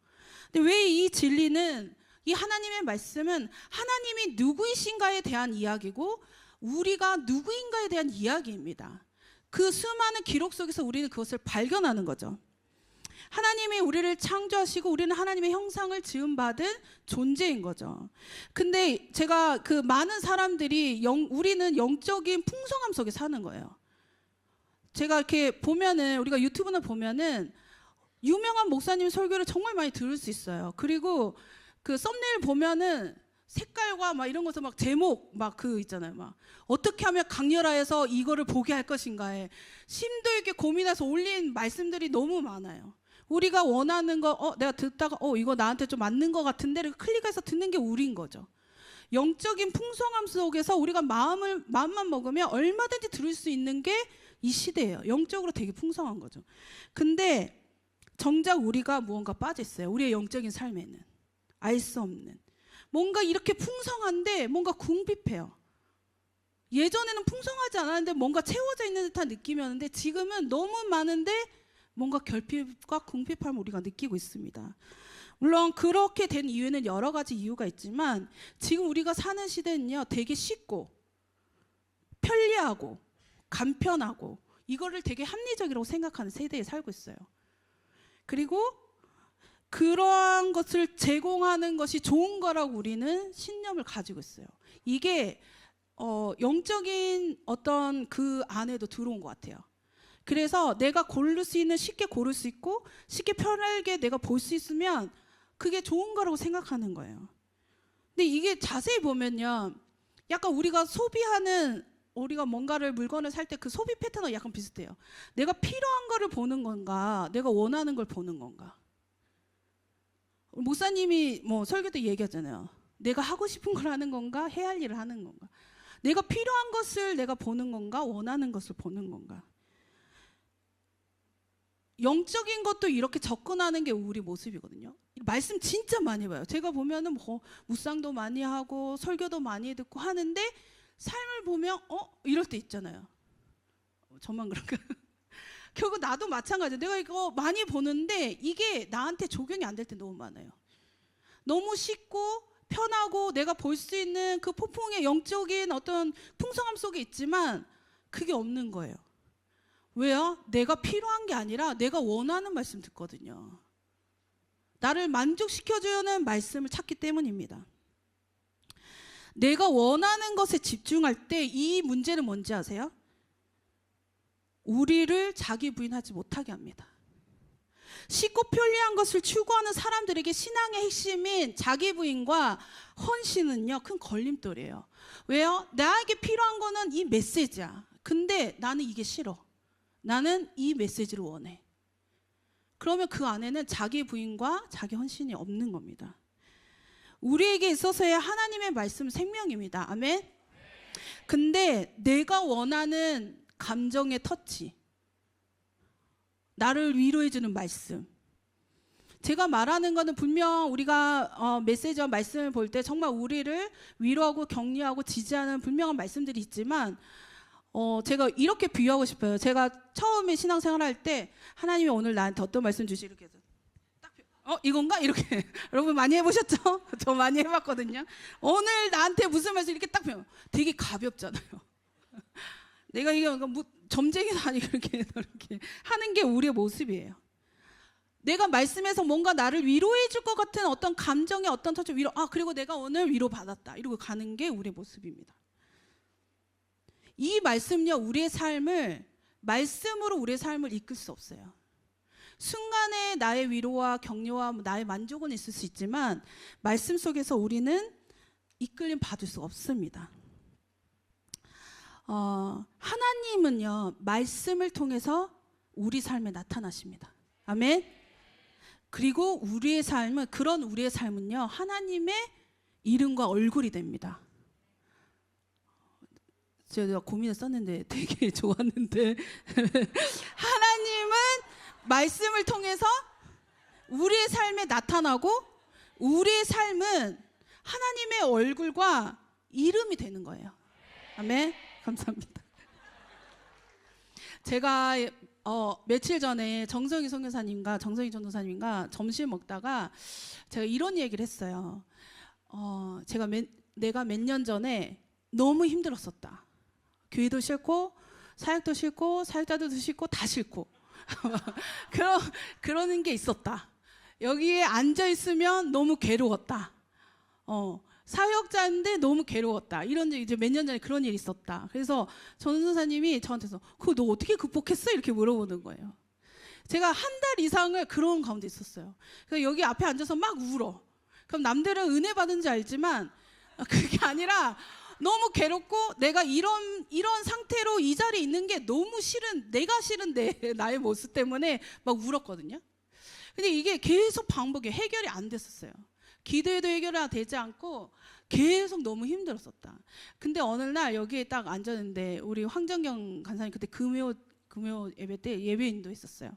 근데 왜 이 진리는, 이 하나님의 말씀은 하나님이 누구이신가에 대한 이야기고 우리가 누구인가에 대한 이야기입니다. 그 수많은 기록 속에서 우리는 그것을 발견하는 거죠. 하나님이 우리를 창조하시고 우리는 하나님의 형상을 지음받은 존재인 거죠. 근데 제가 그 많은 사람들이 우리는 영적인 풍성함 속에 사는 거예요. 제가 이렇게 보면은, 우리가 유튜브나 보면은 유명한 목사님 설교를 정말 많이 들을 수 있어요. 그리고 그 썸네일 보면은 색깔과 막 이런 것도 막 제목 막 그 있잖아요. 막 어떻게 하면 강렬하여서 이거를 보게 할 것인가에 심도 있게 고민해서 올린 말씀들이 너무 많아요. 우리가 원하는 거, 내가 듣다가 이거 나한테 좀 맞는 것 같은데 클릭해서 듣는 게 우리인 거죠. 영적인 풍성함 속에서 우리가 마음만 먹으면 얼마든지 들을 수 있는 게 이 시대예요. 영적으로 되게 풍성한 거죠. 근데 정작 우리가 무언가 빠져 있어요. 우리의 영적인 삶에는 알 수 없는 뭔가 이렇게 풍성한데 뭔가 궁핍해요. 예전에는 풍성하지 않았는데 뭔가 채워져 있는 듯한 느낌이었는데 지금은 너무 많은데 뭔가 결핍과 궁핍함을 우리가 느끼고 있습니다. 물론 그렇게 된 이유는 여러 가지 이유가 있지만 지금 우리가 사는 시대는요, 되게 쉽고 편리하고 간편하고 이거를 되게 합리적이라고 생각하는 세대에 살고 있어요. 그리고 그러한 것을 제공하는 것이 좋은 거라고 우리는 신념을 가지고 있어요. 이게 영적인 어떤 그 안에도 들어온 것 같아요. 그래서 내가 고를 수 있는, 쉽게 고를 수 있고 쉽게 편하게 내가 볼 수 있으면 그게 좋은 거라고 생각하는 거예요. 근데 이게 자세히 보면요, 약간 우리가 뭔가를 물건을 살 때 그 소비 패턴은 약간 비슷해요. 내가 필요한 거를 보는 건가, 내가 원하는 걸 보는 건가. 목사님이 설교 때 얘기하잖아요. 내가 하고 싶은 걸 하는 건가, 해야 할 일을 하는 건가. 내가 필요한 것을 내가 보는 건가, 원하는 것을 보는 건가. 영적인 것도 이렇게 접근하는 게 우리 모습이거든요. 말씀 진짜 많이 봐요. 제가 보면은 묵상도 많이 하고 설교도 많이 듣고 하는데 삶을 보면 이럴 때 있잖아요. 저만 그런가? 결국 나도 마찬가지예요. 내가 이거 많이 보는데 이게 나한테 적용이 안 될 때 너무 많아요. 너무 쉽고 편하고 내가 볼 수 있는 그 폭풍의 영적인 어떤 풍성함 속에 있지만 그게 없는 거예요. 왜요? 내가 필요한 게 아니라 내가 원하는 말씀 듣거든요. 나를 만족시켜주는 말씀을 찾기 때문입니다. 내가 원하는 것에 집중할 때 이 문제는 뭔지 아세요? 우리를 자기 부인하지 못하게 합니다. 쉽고 편리한 것을 추구하는 사람들에게 신앙의 핵심인 자기 부인과 헌신은요, 큰 걸림돌이에요. 왜요? 나에게 필요한 거는 이 메시지야. 근데 나는 이게 싫어. 나는 이 메시지를 원해. 그러면 그 안에는 자기 부인과 자기 헌신이 없는 겁니다. 우리에게 있어서의 하나님의 말씀은 생명입니다. 아멘. 근데 내가 원하는 감정의 터치, 나를 위로해주는 말씀, 제가 말하는 거는 분명 우리가 메시지와 말씀을 볼 때 정말 우리를 위로하고 격려하고 지지하는 분명한 말씀들이 있지만 제가 이렇게 비유하고 싶어요. 제가 처음에 신앙생활 할 때 하나님이 오늘 나한테 어떤 말씀 주시 이렇게 해서 딱 이건가? 이렇게 여러분 많이 해보셨죠? 저 많이 해봤거든요. 오늘 나한테 무슨 말씀 이렇게 딱 펴요. 되게 가볍잖아요. 내가 이게 뭐 점쟁이도 아니고 이렇게 하는 게 우리의 모습이에요. 내가 말씀에서 뭔가 나를 위로해 줄 것 같은 어떤 감정의 어떤 터치 위로, 그리고 내가 오늘 위로 받았다 이러고 가는 게 우리의 모습입니다. 이 말씀요, 우리의 삶을 말씀으로 우리의 삶을 이끌 수 없어요. 순간에 나의 위로와 격려와 나의 만족은 있을 수 있지만 말씀 속에서 우리는 이끌림 받을 수 없습니다. 하나님은요, 말씀을 통해서 우리 삶에 나타나십니다. 아멘. 그리고 우리의 삶은, 그런 우리의 삶은요, 하나님의 이름과 얼굴이 됩니다. 제가 고민을 썼는데 되게 좋았는데 하나님은 말씀을 통해서 우리의 삶에 나타나고 우리의 삶은 하나님의 얼굴과 이름이 되는 거예요. 아멘. 감사합니다. 제가 며칠 전에 정성희 선교사님과 정성희 전도사님과 점심 먹다가 제가 이런 얘기를 했어요. 내가 몇 년 전에 너무 힘들었었다. 교회도 싫고 사역도 싫고 사역자도 싫고 다 싫고 그러는 게 있었다. 여기에 앉아 있으면 너무 괴로웠다. 사역자인데 너무 괴로웠다. 이런 이제 몇 년 전에 그런 일이 있었다. 그래서 전도사님이 저한테서 그거 너 어떻게 극복했어? 이렇게 물어보는 거예요. 제가 한 달 이상을 그런 가운데 있었어요. 그래서 여기 앞에 앉아서 막 울어. 그럼 남들은 은혜 받은지 알지만 그게 아니라 너무 괴롭고 내가 이런 상태로 이 자리에 있는 게 너무 내가 싫은데 나의 모습 때문에 막 울었거든요. 근데 이게 계속 반복이 해결이 안 됐었어요. 기도해도 해결이 되지 않고 계속 너무 힘들었었다. 근데 어느 날 여기에 딱 앉았는데 우리 황정경 간사님 그때 금요 예배 때 예배 인도했었어요.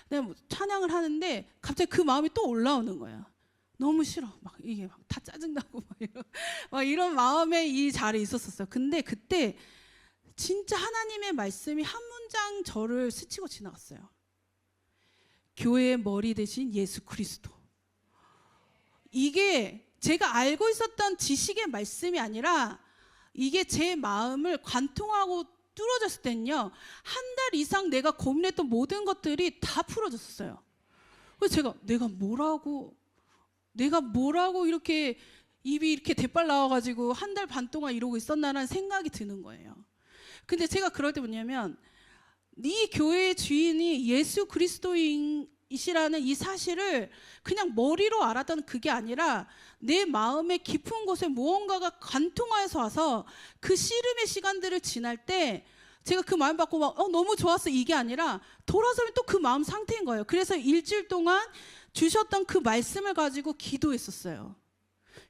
근데 뭐 찬양을 하는데 갑자기 그 마음이 또 올라오는 거예요. 너무 싫어. 막 이게 막 다 짜증나고 막 이런 마음에 이 자리에 있었어요. 근데 그때 진짜 하나님의 말씀이 한 문장 저를 스치고 지나갔어요. 교회의 머리 대신 예수 그리스도. 이게 제가 알고 있었던 지식의 말씀이 아니라 이게 제 마음을 관통하고 뚫어졌을 때는요, 한 달 이상 내가 고민했던 모든 것들이 다 풀어졌었어요. 그래서 제가 내가 뭐라고 이렇게 입이 이렇게 대빨 나와가지고 한 달 반 동안 이러고 있었나라는 생각이 드는 거예요. 근데 제가 그럴 때 뭐냐면 이 교회의 주인이 예수 그리스도이시라는 이 사실을 그냥 머리로 알았던 그게 아니라 내 마음의 깊은 곳에 무언가가 관통하여서 와서 그 씨름의 시간들을 지날 때 제가 그 마음 받고 막 너무 좋았어 이게 아니라 돌아서면 또 그 마음 상태인 거예요. 그래서 일주일 동안 주셨던 그 말씀을 가지고 기도했었어요.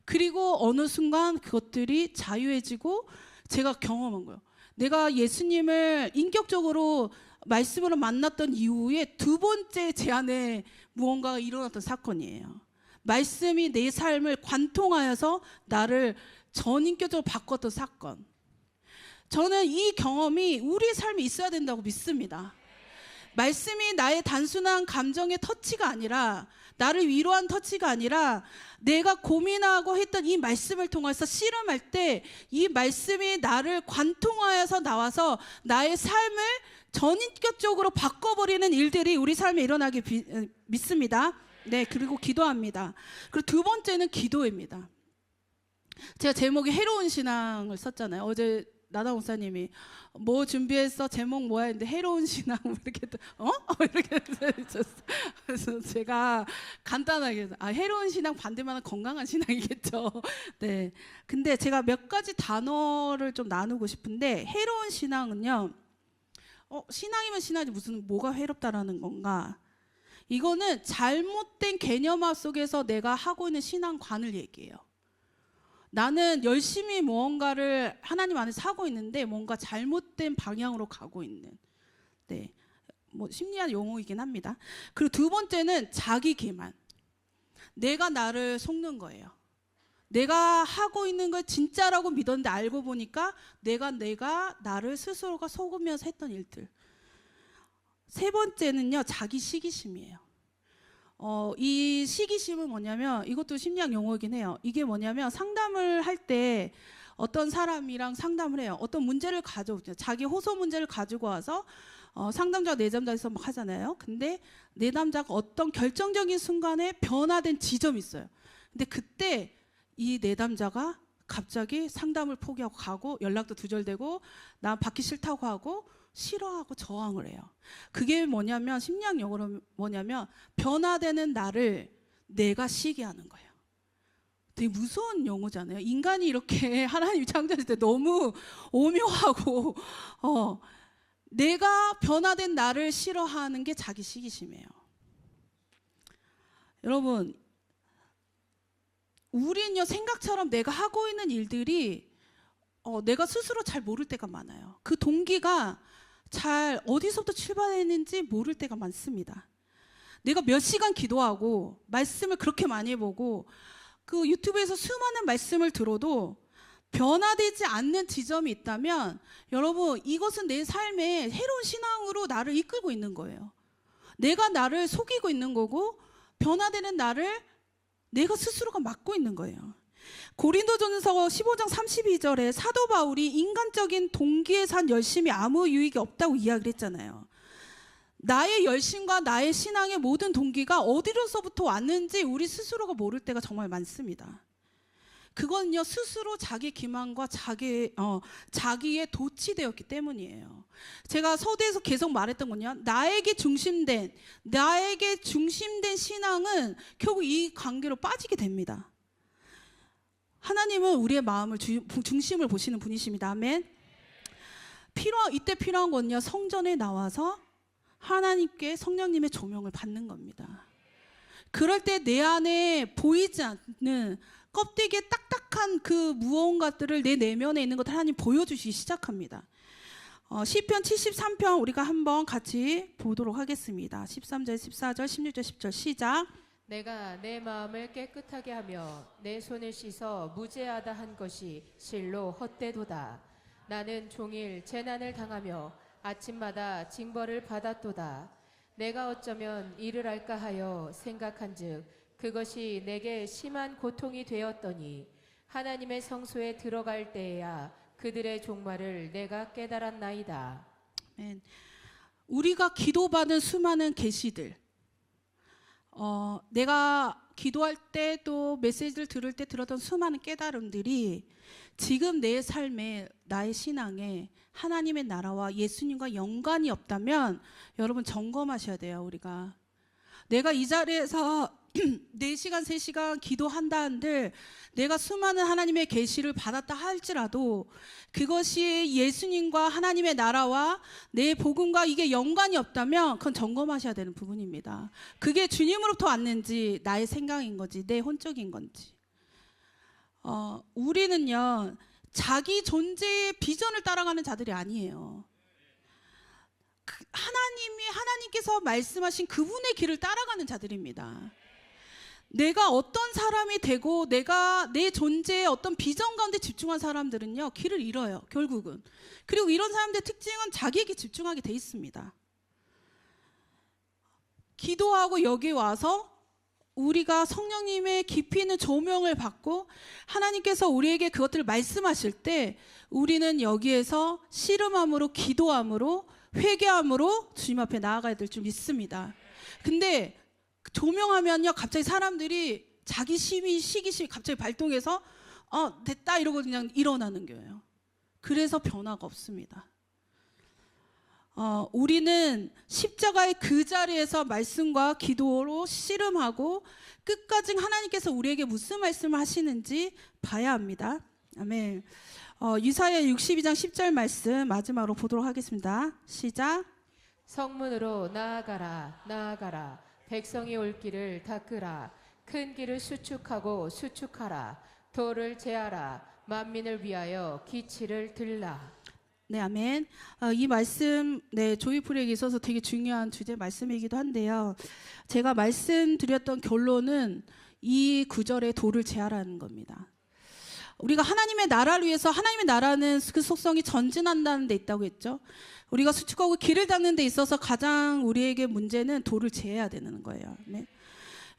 그리고 어느 순간 그것들이 자유해지고 제가 경험한 거예요. 내가 예수님을 인격적으로 말씀으로 만났던 이후에 두 번째 제 안에 무언가가 일어났던 사건이에요. 말씀이 내 삶을 관통하여서 나를 전인격적으로 바꿨던 사건. 저는 이 경험이 우리의 삶에 있어야 된다고 믿습니다. 말씀이 나의 단순한 감정의 터치가 아니라 나를 위로한 터치가 아니라 내가 고민하고 했던 이 말씀을 통해서 씨름할 때 이 말씀이 나를 관통하여서 나와서 나의 삶을 전인격적으로 바꿔버리는 일들이 우리 삶에 일어나기 믿습니다. 네, 그리고 기도합니다. 그리고 두 번째는 기도입니다. 제가 제목이 해로운 신앙을 썼잖아요. 어제 나다 목사님이 뭐 준비했어? 제목 뭐야? 했는데 해로운 신앙 이렇게 이렇게 그래서 제가 간단하게 해로운 신앙 반대말은 건강한 신앙이겠죠. 네. 근데 제가 몇 가지 단어를 좀 나누고 싶은데 해로운 신앙은요. 신앙이면 신앙이지 무슨 뭐가 해롭다라는 건가? 이거는 잘못된 개념화 속에서 내가 하고 있는 신앙관을 얘기해요. 나는 열심히 무언가를 하나님 안에서 하고 있는데 뭔가 잘못된 방향으로 가고 있는, 네, 뭐 심리학 용어이긴 합니다. 그리고 두 번째는 자기 기만. 내가 나를 속는 거예요. 내가 하고 있는 걸 진짜라고 믿었는데 알고 보니까 내가 나를 스스로가 속으면서 했던 일들. 세 번째는요, 자기 시기심이에요. 이 시기심은 뭐냐면 이것도 심리학 용어이긴 해요. 이게 뭐냐면 상담을 할 때 어떤 사람이랑 상담을 해요. 어떤 문제를 가져오죠. 자기 호소 문제를 가지고 와서 상담자 내담자에서 막 하잖아요. 근데 내담자가 어떤 결정적인 순간에 변화된 지점이 있어요. 근데 그때 이 내담자가 갑자기 상담을 포기하고 가고 연락도 두절되고 나 받기 싫다고 하고 싫어하고 저항을 해요. 그게 뭐냐면 심리학 용어로 뭐냐면 변화되는 나를 내가 시기하는 거예요. 되게 무서운 용어잖아요. 인간이 이렇게 하나님이 창조했을 때 너무 오묘하고 내가 변화된 나를 싫어하는 게 자기 시기심이에요. 여러분, 우리는요 생각처럼 내가 하고 있는 일들이 내가 스스로 잘 모를 때가 많아요. 그 동기가 잘 어디서부터 출발했는지 모를 때가 많습니다. 내가 몇 시간 기도하고 말씀을 그렇게 많이 보고 그 유튜브에서 수많은 말씀을 들어도 변화되지 않는 지점이 있다면 여러분 이것은 내 삶의 해로운 신앙으로 나를 이끌고 있는 거예요. 내가 나를 속이고 있는 거고 변화되는 나를 내가 스스로가 막고 있는 거예요. 고린도전서 15장 32절에 사도 바울이 인간적인 동기에 산 열심이 아무 유익이 없다고 이야기를 했잖아요. 나의 열심과 나의 신앙의 모든 동기가 어디로서부터 왔는지 우리 스스로가 모를 때가 정말 많습니다. 그건요 스스로 자기 기만과 자기의 도취되었기 때문이에요. 제가 서두에서 계속 말했던 건요, 나에게 중심된 신앙은 결국 이 관계로 빠지게 됩니다. 하나님은 우리의 마음을 중심을 보시는 분이십니다. 아멘. 이때 필요한 건요, 성전에 나와서 하나님께 성령님의 조명을 받는 겁니다. 그럴 때 내 안에 보이지 않는 껍데기에 딱딱한 그 무언가들을 내 내면에 있는 것을 하나님 보여주시기 시작합니다. 시편 73편 우리가 한번 같이 보도록 하겠습니다. 13절, 14절, 16절, 10절 시작. 내가 내 마음을 깨끗하게 하며 내 손을 씻어 무죄하다 한 것이 실로 헛되도다. 나는 종일 재난을 당하며 아침마다 징벌을 받았도다. 내가 어쩌면 이를 할까 하여 생각한즉 그것이 내게 심한 고통이 되었더니 하나님의 성소에 들어갈 때에야 그들의 종말을 내가 깨달았나이다. 아멘. 우리가 기도받은 수많은 계시들, 내가 기도할 때 또 메시지를 들을 때 들었던 수많은 깨달음들이 지금 내 삶에 나의 신앙에 하나님의 나라와 예수님과 연관이 없다면 여러분 점검하셔야 돼요. 우리가 내가 이 자리에서 4시간 3시간 기도한다 한들 내가 수많은 하나님의 계시를 받았다 할지라도 그것이 예수님과 하나님의 나라와 내 복음과 이게 연관이 없다면 그건 점검하셔야 되는 부분입니다. 그게 주님으로부터 왔는지 나의 생각인 건지 내 혼적인 건지. 우리는요 자기 존재의 비전을 따라가는 자들이 아니에요. 하나님께서 말씀하신 그분의 길을 따라가는 자들입니다. 내가 어떤 사람이 되고 내가 내 존재의 어떤 비전 가운데 집중한 사람들은요 길을 잃어요 결국은. 그리고 이런 사람들의 특징은 자기에게 집중하게 돼 있습니다. 기도하고 여기 와서 우리가 성령님의 깊이 있는 조명을 받고 하나님께서 우리에게 그것들을 말씀하실 때 우리는 여기에서 씨름함으로, 기도함으로, 회개함으로 주님 앞에 나아가야 될 줄 믿습니다. 근데 조명하면요, 갑자기 사람들이 자기 시기심이 갑자기 발동해서 됐다 이러고 그냥 일어나는 거예요. 그래서 변화가 없습니다. 우리는 십자가의 그 자리에서 말씀과 기도로 씨름하고 끝까지 하나님께서 우리에게 무슨 말씀을 하시는지 봐야 합니다. 아멘. 이사야 62장 10절 말씀 마지막으로 보도록 하겠습니다. 시작. 성문으로 나아가라 나아가라 백성이 올 길을 닦으라 큰 길을 수축하고 수축하라 돌을 제하라 만민을 위하여 기치를 들라. 네, 아멘. 이 말씀, 조이풀에게 있어서 되게 중요한 주제 말씀이기도 한데요. 제가 말씀드렸던 결론은 이 구절에 돌을 제하라는 겁니다. 우리가 하나님의 나라를 위해서, 하나님의 나라는 그 속성이 전진한다는 데 있다고 했죠. 우리가 수축하고 길을 닦는 데 있어서 가장 우리에게 문제는 돌을 제해야 되는 거예요. 네.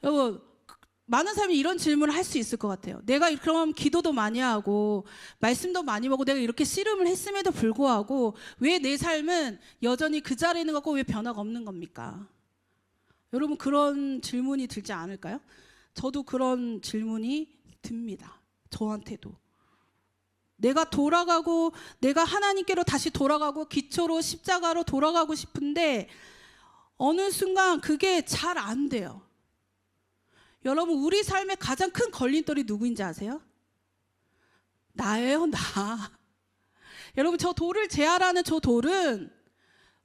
여러분, 많은 사람이 이런 질문을 할 수 있을 것 같아요. 내가 그럼 기도도 많이 하고 말씀도 많이 보고 내가 이렇게 씨름을 했음에도 불구하고 왜 내 삶은 여전히 그 자리에 있는 것 같고 왜 변화가 없는 겁니까? 여러분, 그런 질문이 들지 않을까요? 저도 그런 질문이 듭니다. 저한테도. 내가 돌아가고 내가 하나님께로 다시 돌아가고 기초로 십자가로 돌아가고 싶은데 어느 순간 그게 잘 안 돼요. 여러분, 우리 삶의 가장 큰 걸림돌이 누구인지 아세요? 나예요, 나. 여러분, 저 돌을 제하라는 저 돌은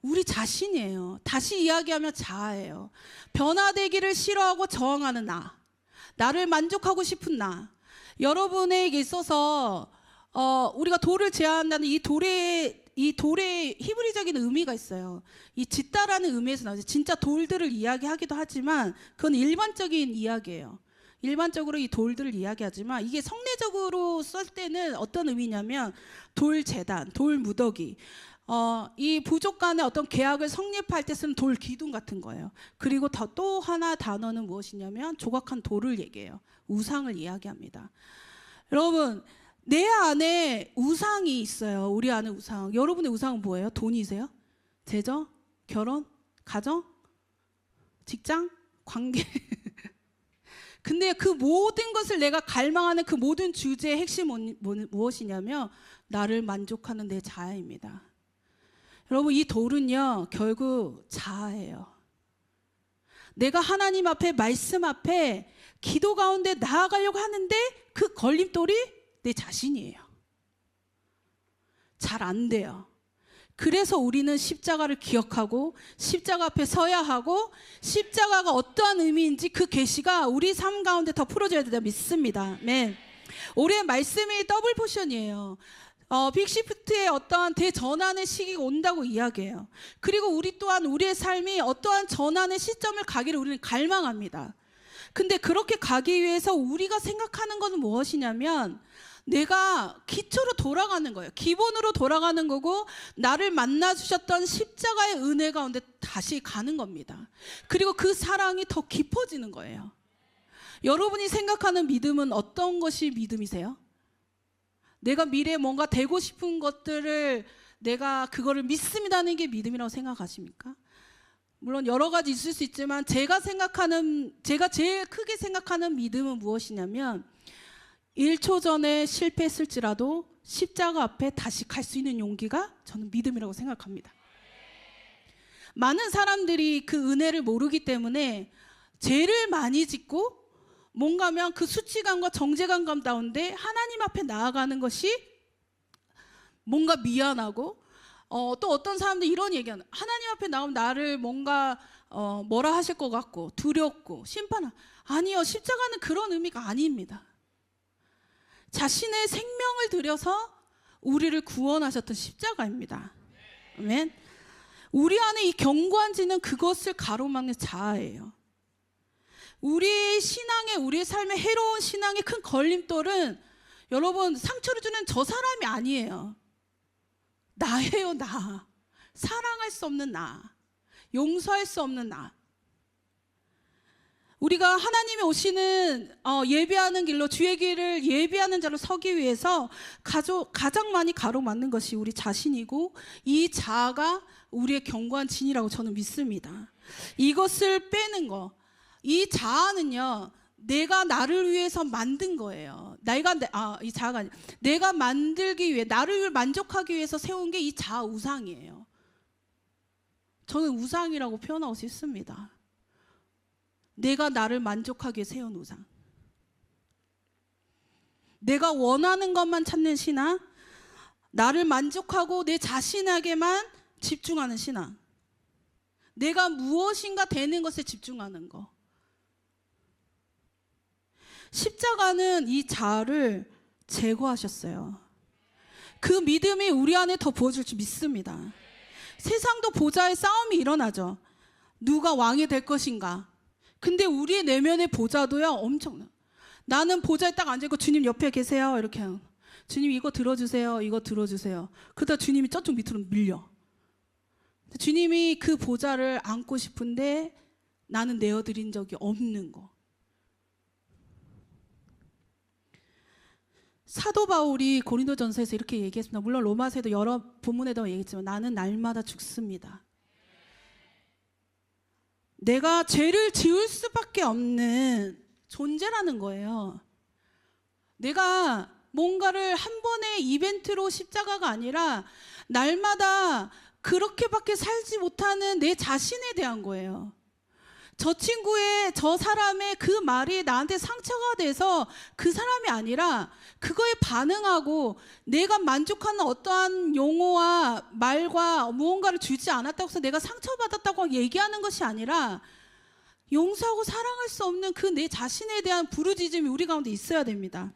우리 자신이에요. 다시 이야기하면 자아예요. 변화되기를 싫어하고 저항하는 나. 나를 만족하고 싶은 나. 여러분에게 있어서 우리가 돌을 제한다는 이 돌의 히브리적인 의미가 있어요. 이 짓다라는 의미에서 나오죠. 진짜 돌들을 이야기하기도 하지만 그건 일반적인 이야기예요. 일반적으로 이 돌들을 이야기하지만 이게 성례적으로 쓸 때는 어떤 의미냐면 돌제단, 돌무더기, 이 부족 간의 어떤 계약을 성립할 때 쓰는 돌 기둥 같은 거예요. 그리고 또 하나 단어는 무엇이냐면 조각한 돌을 얘기해요. 우상을 이야기합니다. 여러분, 내 안에 우상이 있어요. 우리 안에 우상. 여러분의 우상은 뭐예요? 돈이세요? 재정? 결혼? 가정? 직장? 관계? 근데 그 모든 것을 내가 갈망하는 그 모든 주제의 핵심은 무엇이냐면 나를 만족하는 내 자아입니다. 여러분, 이 돌은요 결국 자아예요. 내가 하나님 앞에, 말씀 앞에 기도 가운데 나아가려고 하는데 그 걸림돌이 내 자신이에요. 잘 안 돼요. 그래서 우리는 십자가를 기억하고 십자가 앞에 서야 하고 십자가가 어떠한 의미인지 그 계시가 우리 삶 가운데 더 풀어져야 된다 믿습니다. 아멘. 올해 말씀이 더블 포션이에요. 빅시프트의 어떠한 대전환의 시기가 온다고 이야기해요. 그리고 우리 또한 우리의 삶이 어떠한 전환의 시점을 가기를 우리는 갈망합니다. 근데 그렇게 가기 위해서 우리가 생각하는 것은 무엇이냐면 내가 기초로 돌아가는 거예요. 기본으로 돌아가는 거고 나를 만나주셨던 십자가의 은혜 가운데 다시 가는 겁니다. 그리고 그 사랑이 더 깊어지는 거예요. 여러분이 생각하는 믿음은 어떤 것이 믿음이세요? 내가 미래에 뭔가 되고 싶은 것들을 내가 그거를 믿습니다는 게 믿음이라고 생각하십니까? 물론 여러 가지 있을 수 있지만 제가 제일 크게 생각하는 믿음은 무엇이냐면 1초 전에 실패했을지라도 십자가 앞에 다시 갈 수 있는 용기가 저는 믿음이라고 생각합니다. 많은 사람들이 그 은혜를 모르기 때문에 죄를 많이 짓고 뭔가면 그 수치감과 정죄감 가운데 하나님 앞에 나아가는 것이 뭔가 미안하고 또 어떤 사람들 이런 얘기하는 하나님 앞에 나오면 나를 뭔가 뭐라 하실 것 같고 두렵고 아니요, 십자가는 그런 의미가 아닙니다. 자신의 생명을 들여서 우리를 구원하셨던 십자가입니다. 아멘. 우리 안에 이 견고한지는 그것을 가로막는 자아예요. 우리의 신앙의, 우리의 삶의 해로운 신앙의 큰 걸림돌은 여러분 상처를 주는 저 사람이 아니에요. 나예요, 나. 사랑할 수 없는 나. 용서할 수 없는 나. 우리가 하나님이 오시는 예배하는 길로 주의 길을 예배하는 자로 서기 위해서 가장 많이 가로막는 것이 우리 자신이고 이 자아가 우리의 견고한 진이라고 저는 믿습니다. 이것을 빼는 거. 이 자아는요. 내가 나를 위해서 만든 거예요. 이 자아가 아니라 내가 만들기 위해 나를 만족하기 위해서 세운 게 이 자아 우상이에요. 저는 우상이라고 표현하고 싶습니다. 내가 나를 만족하게 세운 우상. 내가 원하는 것만 찾는 신앙, 나를 만족하고 내 자신에게만 집중하는 신앙, 내가 무엇인가 되는 것에 집중하는 거. 십자가는 이 자아를 제거하셨어요. 그 믿음이 우리 안에 더 부어질 줄 믿습니다. 세상도 보좌의 싸움이 일어나죠. 누가 왕이 될 것인가. 근데 우리의 내면의 보좌도요 엄청나. 나는 보좌에 딱 앉아있고 주님 옆에 계세요 이렇게 해요. 주님 이거 들어주세요, 이거 들어주세요. 그러다 주님이 저쪽 밑으로 밀려. 주님이 그 보좌를 안고 싶은데 나는 내어드린 적이 없는 거. 사도 바울이 고린도전서에서 이렇게 얘기했습니다. 물론 로마서에도 여러 본문에도 얘기했지만 나는 날마다 죽습니다. 내가 죄를 지을 수밖에 없는 존재라는 거예요. 내가 뭔가를 한 번의 이벤트로 십자가가 아니라 날마다 그렇게밖에 살지 못하는 내 자신에 대한 거예요. 저 사람의 그 말이 나한테 상처가 돼서 그 사람이 아니라 그거에 반응하고 내가 만족하는 어떠한 용어와 말과 무언가를 주지 않았다고 해서 내가 상처받았다고 얘기하는 것이 아니라 용서하고 사랑할 수 없는 그 내 자신에 대한 부르짖음이 우리 가운데 있어야 됩니다.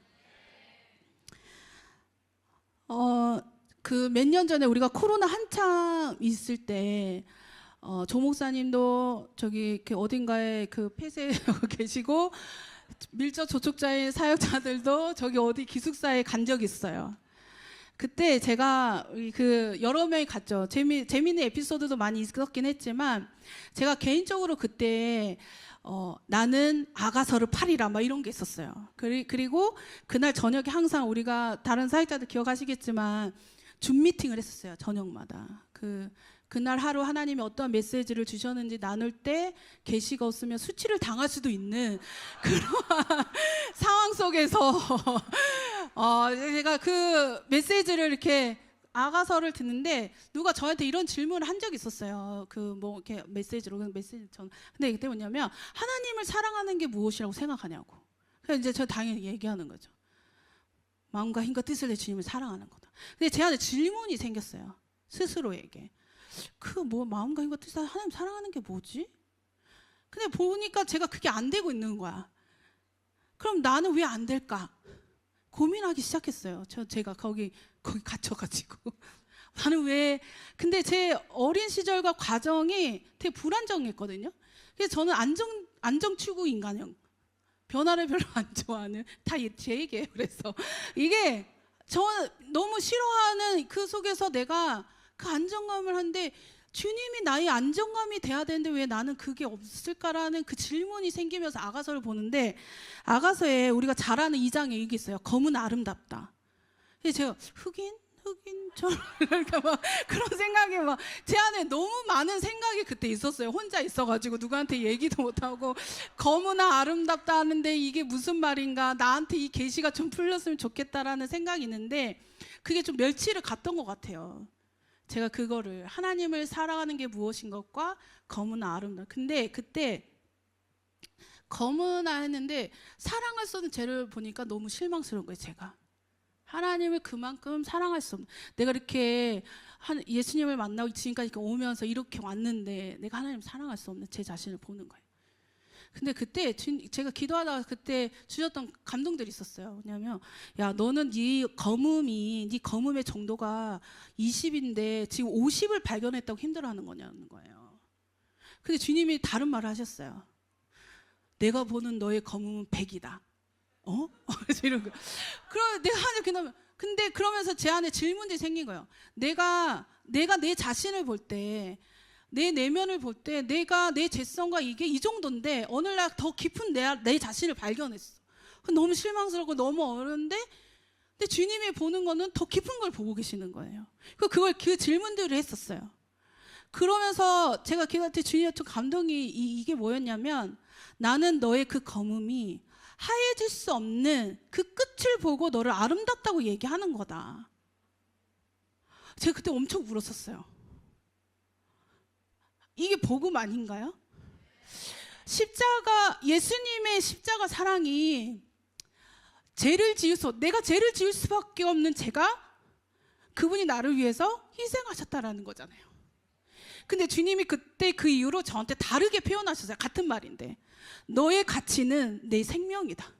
그 몇 년 전에 우리가 코로나 한참 있을 때 조 목사님도 저기 이렇게 어딘가에 그 폐쇄 계시고 밀접 접촉자인 사역자들도 저기 어디 기숙사에 간 적이 있어요. 그때 제가 그 여러 명이 갔죠. 재미있는 에피소드도 많이 있었긴 했지만 제가 개인적으로 그때 나는 아가서를 팔이라 막 이런 게 있었어요. 그리고 그날 저녁에 항상 우리가 다른 사역자들 기억하시겠지만 줌 미팅을 했었어요. 저녁마다. 그날 하루 하나님이 어떠한 메시지를 주셨는지 나눌 때 계시가 없으면 수치를 당할 수도 있는 그런 상황 속에서 제가 그 메시지를 이렇게 아가서를 듣는데 누가 저한테 이런 질문을 한 적이 있었어요. 이렇게 메시지로 근데 이게 뭐냐면 하나님을 사랑하는 게 무엇이라고 생각하냐고. 그래서 이제 저 당연히 얘기하는 거죠. 마음과 힘과 뜻을 내 주님을 사랑하는 거다. 근데 제 안에 질문이 생겼어요. 스스로에게. 마음과 힘과 뜻을 하나님 사랑하는 게 뭐지? 근데 보니까 제가 그게 안 되고 있는 거야. 그럼 나는 왜 안 될까? 고민하기 시작했어요. 제가 거기 갇혀가지고. 나는 왜. 근데 제 어린 시절과 과정이 되게 불안정했거든요. 그래서 저는 안정추구 인간형. 변화를 별로 안 좋아하는, 다 제 얘기예요. 그래서 이게 저 너무 싫어하는 그 속에서 내가 그 안정감을 하는데 주님이 나의 안정감이 돼야 되는데 왜 나는 그게 없을까라는 그 질문이 생기면서 아가서를 보는데 아가서에 우리가 잘 아는 2장에 이게 있어요. 검은 아름답다. 그래서 제가 흑인 그러니까 막 그런 생각이 막 제 안에 너무 많은 생각이 그때 있었어요. 혼자 있어가지고 누구한테 얘기도 못하고 검으나 아름답다 하는데 이게 무슨 말인가, 나한테 이 계시가 좀 풀렸으면 좋겠다라는 생각이 있는데 그게 좀 멸치를 갔던 것 같아요. 제가 그거를 하나님을 사랑하는 게 무엇인 것과 검으나 아름답다. 근데 그때 검으나 했는데 사랑할 수 없는 죄를 보니까 너무 실망스러운 거예요. 제가 하나님을 그만큼 사랑할 수 없는, 내가 이렇게 예수님을 만나고 지금까지 오면서 이렇게 왔는데 내가 하나님을 사랑할 수 없는 제 자신을 보는 거예요. 근데 그때 제가 기도하다가 그때 주셨던 감동들이 있었어요. 왜냐면 야, 너는 네 검음의 정도가 20인데 지금 50을 발견했다고 힘들어하는 거냐는 거예요. 근데 주님이 다른 말을 하셨어요. 내가 보는 너의 검음은 100이다. 그래서 이런 거. 그럼 내가 하는 근데 그러면서 제 안에 질문들이 생긴 거예요. 내가 내 자신을 볼 때 내 내면을 볼 때 내가 내 죄성과 이게 이 정도인데 어느 날 더 깊은 내 자신을 발견했어. 너무 실망스럽고 너무 어려운데 근데 주님이 보는 거는 더 깊은 걸 보고 계시는 거예요. 그 질문들을 했었어요. 그러면서 제가 기도할 때 주님의 좀 감동이 이게 뭐였냐면 나는 너의 그 검음이 하얘질 수 없는 그 끝을 보고 너를 아름답다고 얘기하는 거다. 제가 그때 엄청 울었었어요. 이게 복음 아닌가요? 예수님의 십자가 사랑이 내가 죄를 지을 수밖에 없는 제가 그분이 나를 위해서 희생하셨다라는 거잖아요. 근데 주님이 그때 그 이후로 저한테 다르게 표현하셨어요. 같은 말인데. 너의 가치는 내 생명이다.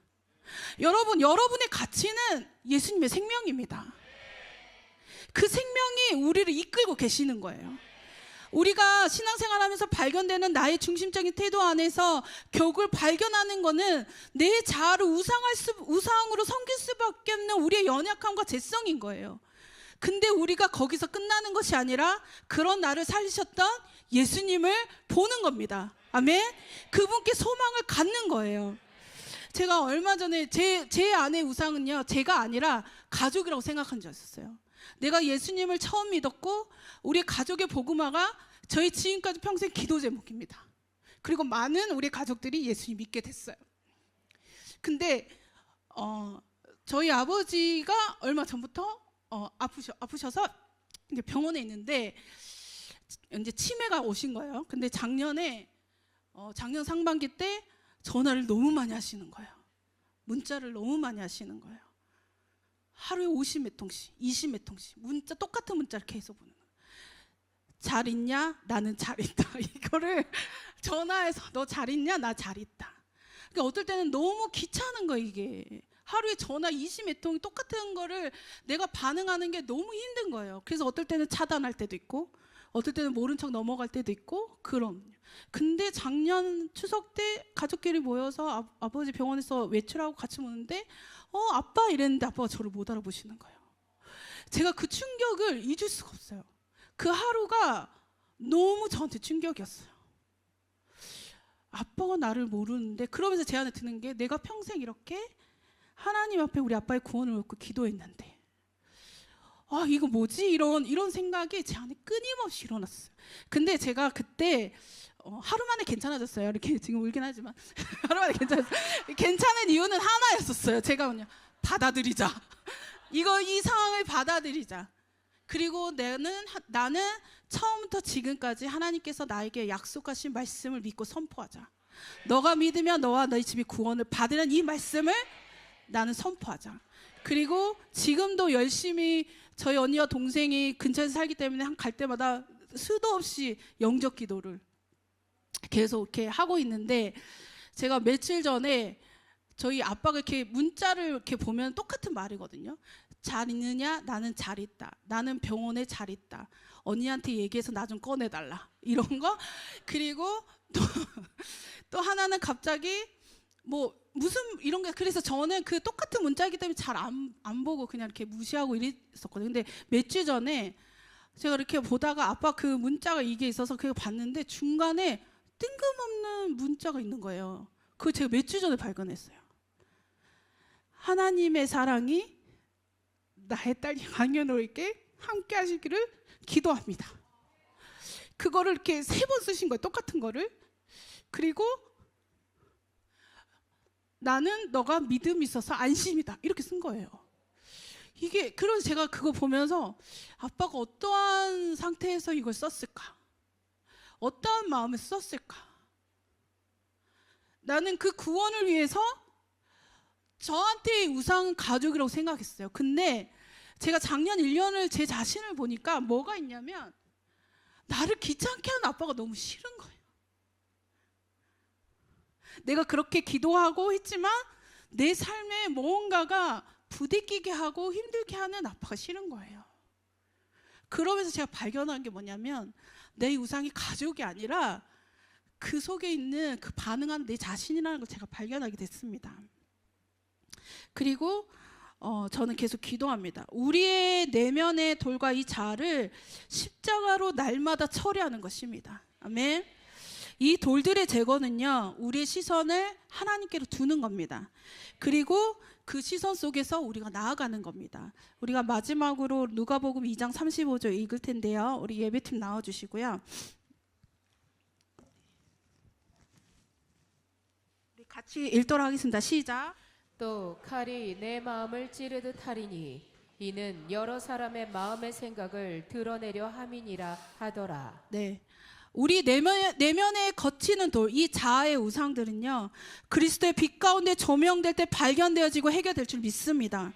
여러분의 가치는 예수님의 생명입니다. 그 생명이 우리를 이끌고 계시는 거예요. 우리가 신앙생활하면서 발견되는 나의 중심적인 태도 안에서 결국을 발견하는 거는 내 자아를 우상으로 섬길 수밖에 없는 우리의 연약함과 죄성인 거예요. 근데 우리가 거기서 끝나는 것이 아니라 그런 나를 살리셨던 예수님을 보는 겁니다. 아멘. 그분께 소망을 갖는 거예요. 제가 얼마 전에 제 안의 우상은요, 제가 아니라 가족이라고 생각한 적 있었어요. 내가 예수님을 처음 믿었고 우리 가족의 복음화가 저희 지금까지 평생 기도 제목입니다. 그리고 많은 우리 가족들이 예수님 믿게 됐어요. 근데 저희 아버지가 얼마 전부터 아프셔서 이제 병원에 있는데 이제 치매가 오신 거예요. 근데 작년 상반기 때 전화를 너무 많이 하시는 거예요. 문자를 너무 많이 하시는 거예요. 하루에 50몇 통씩, 20몇 통씩 똑같은 문자를 계속 보는 거예요. 잘 있냐? 나는 잘 있다. 이거를 전화해서 너 잘 있냐? 나 잘 있다. 그러니까 어떨 때는 너무 귀찮은 거예요, 이게. 하루에 전화 20몇 통이 똑같은 거를 내가 반응하는 게 너무 힘든 거예요. 그래서 어떨 때는 차단할 때도 있고 어떨 때는 모른 척 넘어갈 때도 있고 근데 작년 추석 때 가족끼리 모여서 아버지 병원에서 외출하고 같이 오는데 아빠 이랬는데 아빠가 저를 못 알아보시는 거예요. 제가 그 충격을 잊을 수가 없어요. 그 하루가 너무 저한테 충격이었어요. 아빠가 나를 모르는데 그러면서 제 안에 드는 게 내가 평생 이렇게 하나님 앞에 우리 아빠의 구원을 얻고 기도했는데 이거 뭐지? 이런 생각이 제 안에 끊임없이 일어났어요. 근데 제가 그때 하루 만에 괜찮아졌어요. 이렇게 지금 울긴 하지만 하루 만에 괜찮았어요. 괜찮은 이유는 하나였었어요. 제가 그냥 받아들이자. 이 상황을 받아들이자. 그리고 나는 처음부터 지금까지 하나님께서 나에게 약속하신 말씀을 믿고 선포하자. 너가 믿으면 너와 너희 집이 구원을 받으는 이 말씀을 나는 선포하자. 그리고 지금도 열심히 저희 언니와 동생이 근처에서 살기 때문에 갈 때마다 수도 없이 영적 기도를 계속 이렇게 하고 있는데 제가 며칠 전에 저희 아빠가 이렇게 문자를 이렇게 보면 똑같은 말이거든요. 잘 있느냐? 나는 잘 있다. 나는 병원에 잘 있다. 언니한테 얘기해서 나 좀 꺼내달라. 이런 거. 그리고 또 하나는 갑자기 무슨 이런 게 그래서 저는 그 똑같은 문자이기 때문에 잘 안 보고 그냥 이렇게 무시하고 이랬었거든요. 근데 몇 주 전에 제가 이렇게 보다가 아빠 그 문자가 이게 있어서 그걸 봤는데 중간에 뜬금없는 문자가 있는 거예요. 그거 제가 몇 주 전에 발견했어요. 하나님의 사랑이 나의 딸 황현호에게 함께 하시기를 기도합니다. 그거를 이렇게 3번 쓰신 거예요. 똑같은 거를. 그리고 나는 너가 믿음이 있어서 안심이다. 이렇게 쓴 거예요. 그래서 제가 그거 보면서 아빠가 어떠한 상태에서 이걸 썼을까? 어떠한 마음에서 썼을까? 나는 그 구원을 위해서 저한테의 우상은 가족이라고 생각했어요. 근데 제가 작년 1년을 제 자신을 보니까 뭐가 있냐면 나를 귀찮게 하는 아빠가 너무 싫은 거예요. 내가 그렇게 기도하고 했지만 내 삶에 무언가가 부대끼게 하고 힘들게 하는 아빠가 싫은 거예요. 그러면서 제가 발견한 게 뭐냐면 내 우상이 가족이 아니라 그 속에 있는 그 반응하는 내 자신이라는 걸 제가 발견하게 됐습니다. 그리고 저는 계속 기도합니다. 우리의 내면의 돌과 이 자아를 십자가로 날마다 처리하는 것입니다. 아멘. 이 돌들의 제거는요, 우리의 시선을 하나님께로 두는 겁니다. 그리고 그 시선 속에서 우리가 나아가는 겁니다. 우리가 마지막으로 누가복음 2장 35절 읽을 텐데요. 우리 예배팀 나와주시고요. 우리 같이 읽도록 하겠습니다. 시작. 또 칼이 내 마음을 찌르듯 하리니 이는 여러 사람의 마음의 생각을 드러내려 함이니라 하더라. 네. 우리 내면에 거치는 돌, 이 자아의 우상들은요, 그리스도의 빛 가운데 조명될 때 발견되어지고 해결될 줄 믿습니다.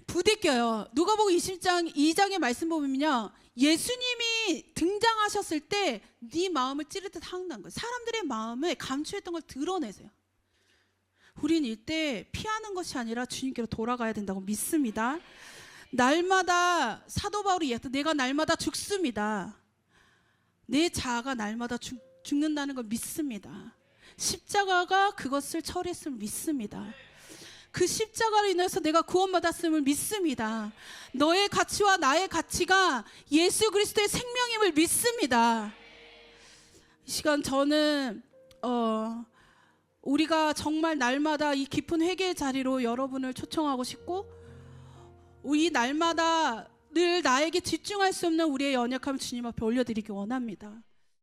부딪혀요. 누가복음 20장 2장의 말씀 보면요, 예수님이 등장하셨을 때 네 마음을 찌르듯 한다는 거예요. 사람들의 마음을 감추했던 걸 드러내세요. 우린 이때 피하는 것이 아니라 주님께로 돌아가야 된다고 믿습니다. 날마다 사도 바울이 얘기했던 내가 날마다 죽습니다. 내 자아가 날마다 죽는다는 걸 믿습니다. 십자가가 그것을 처리했음을 믿습니다. 그 십자가로 인해서 내가 구원받았음을 믿습니다. 너의 가치와 나의 가치가 예수 그리스도의 생명임을 믿습니다. 이 시간 저는 우리가 정말 날마다 이 깊은 회개의 자리로 여러분을 초청하고 싶고, 이 날마다 늘 나에게 집중할 수 없는 우리의 연약함을 주님 앞에 올려드리기 원합니다.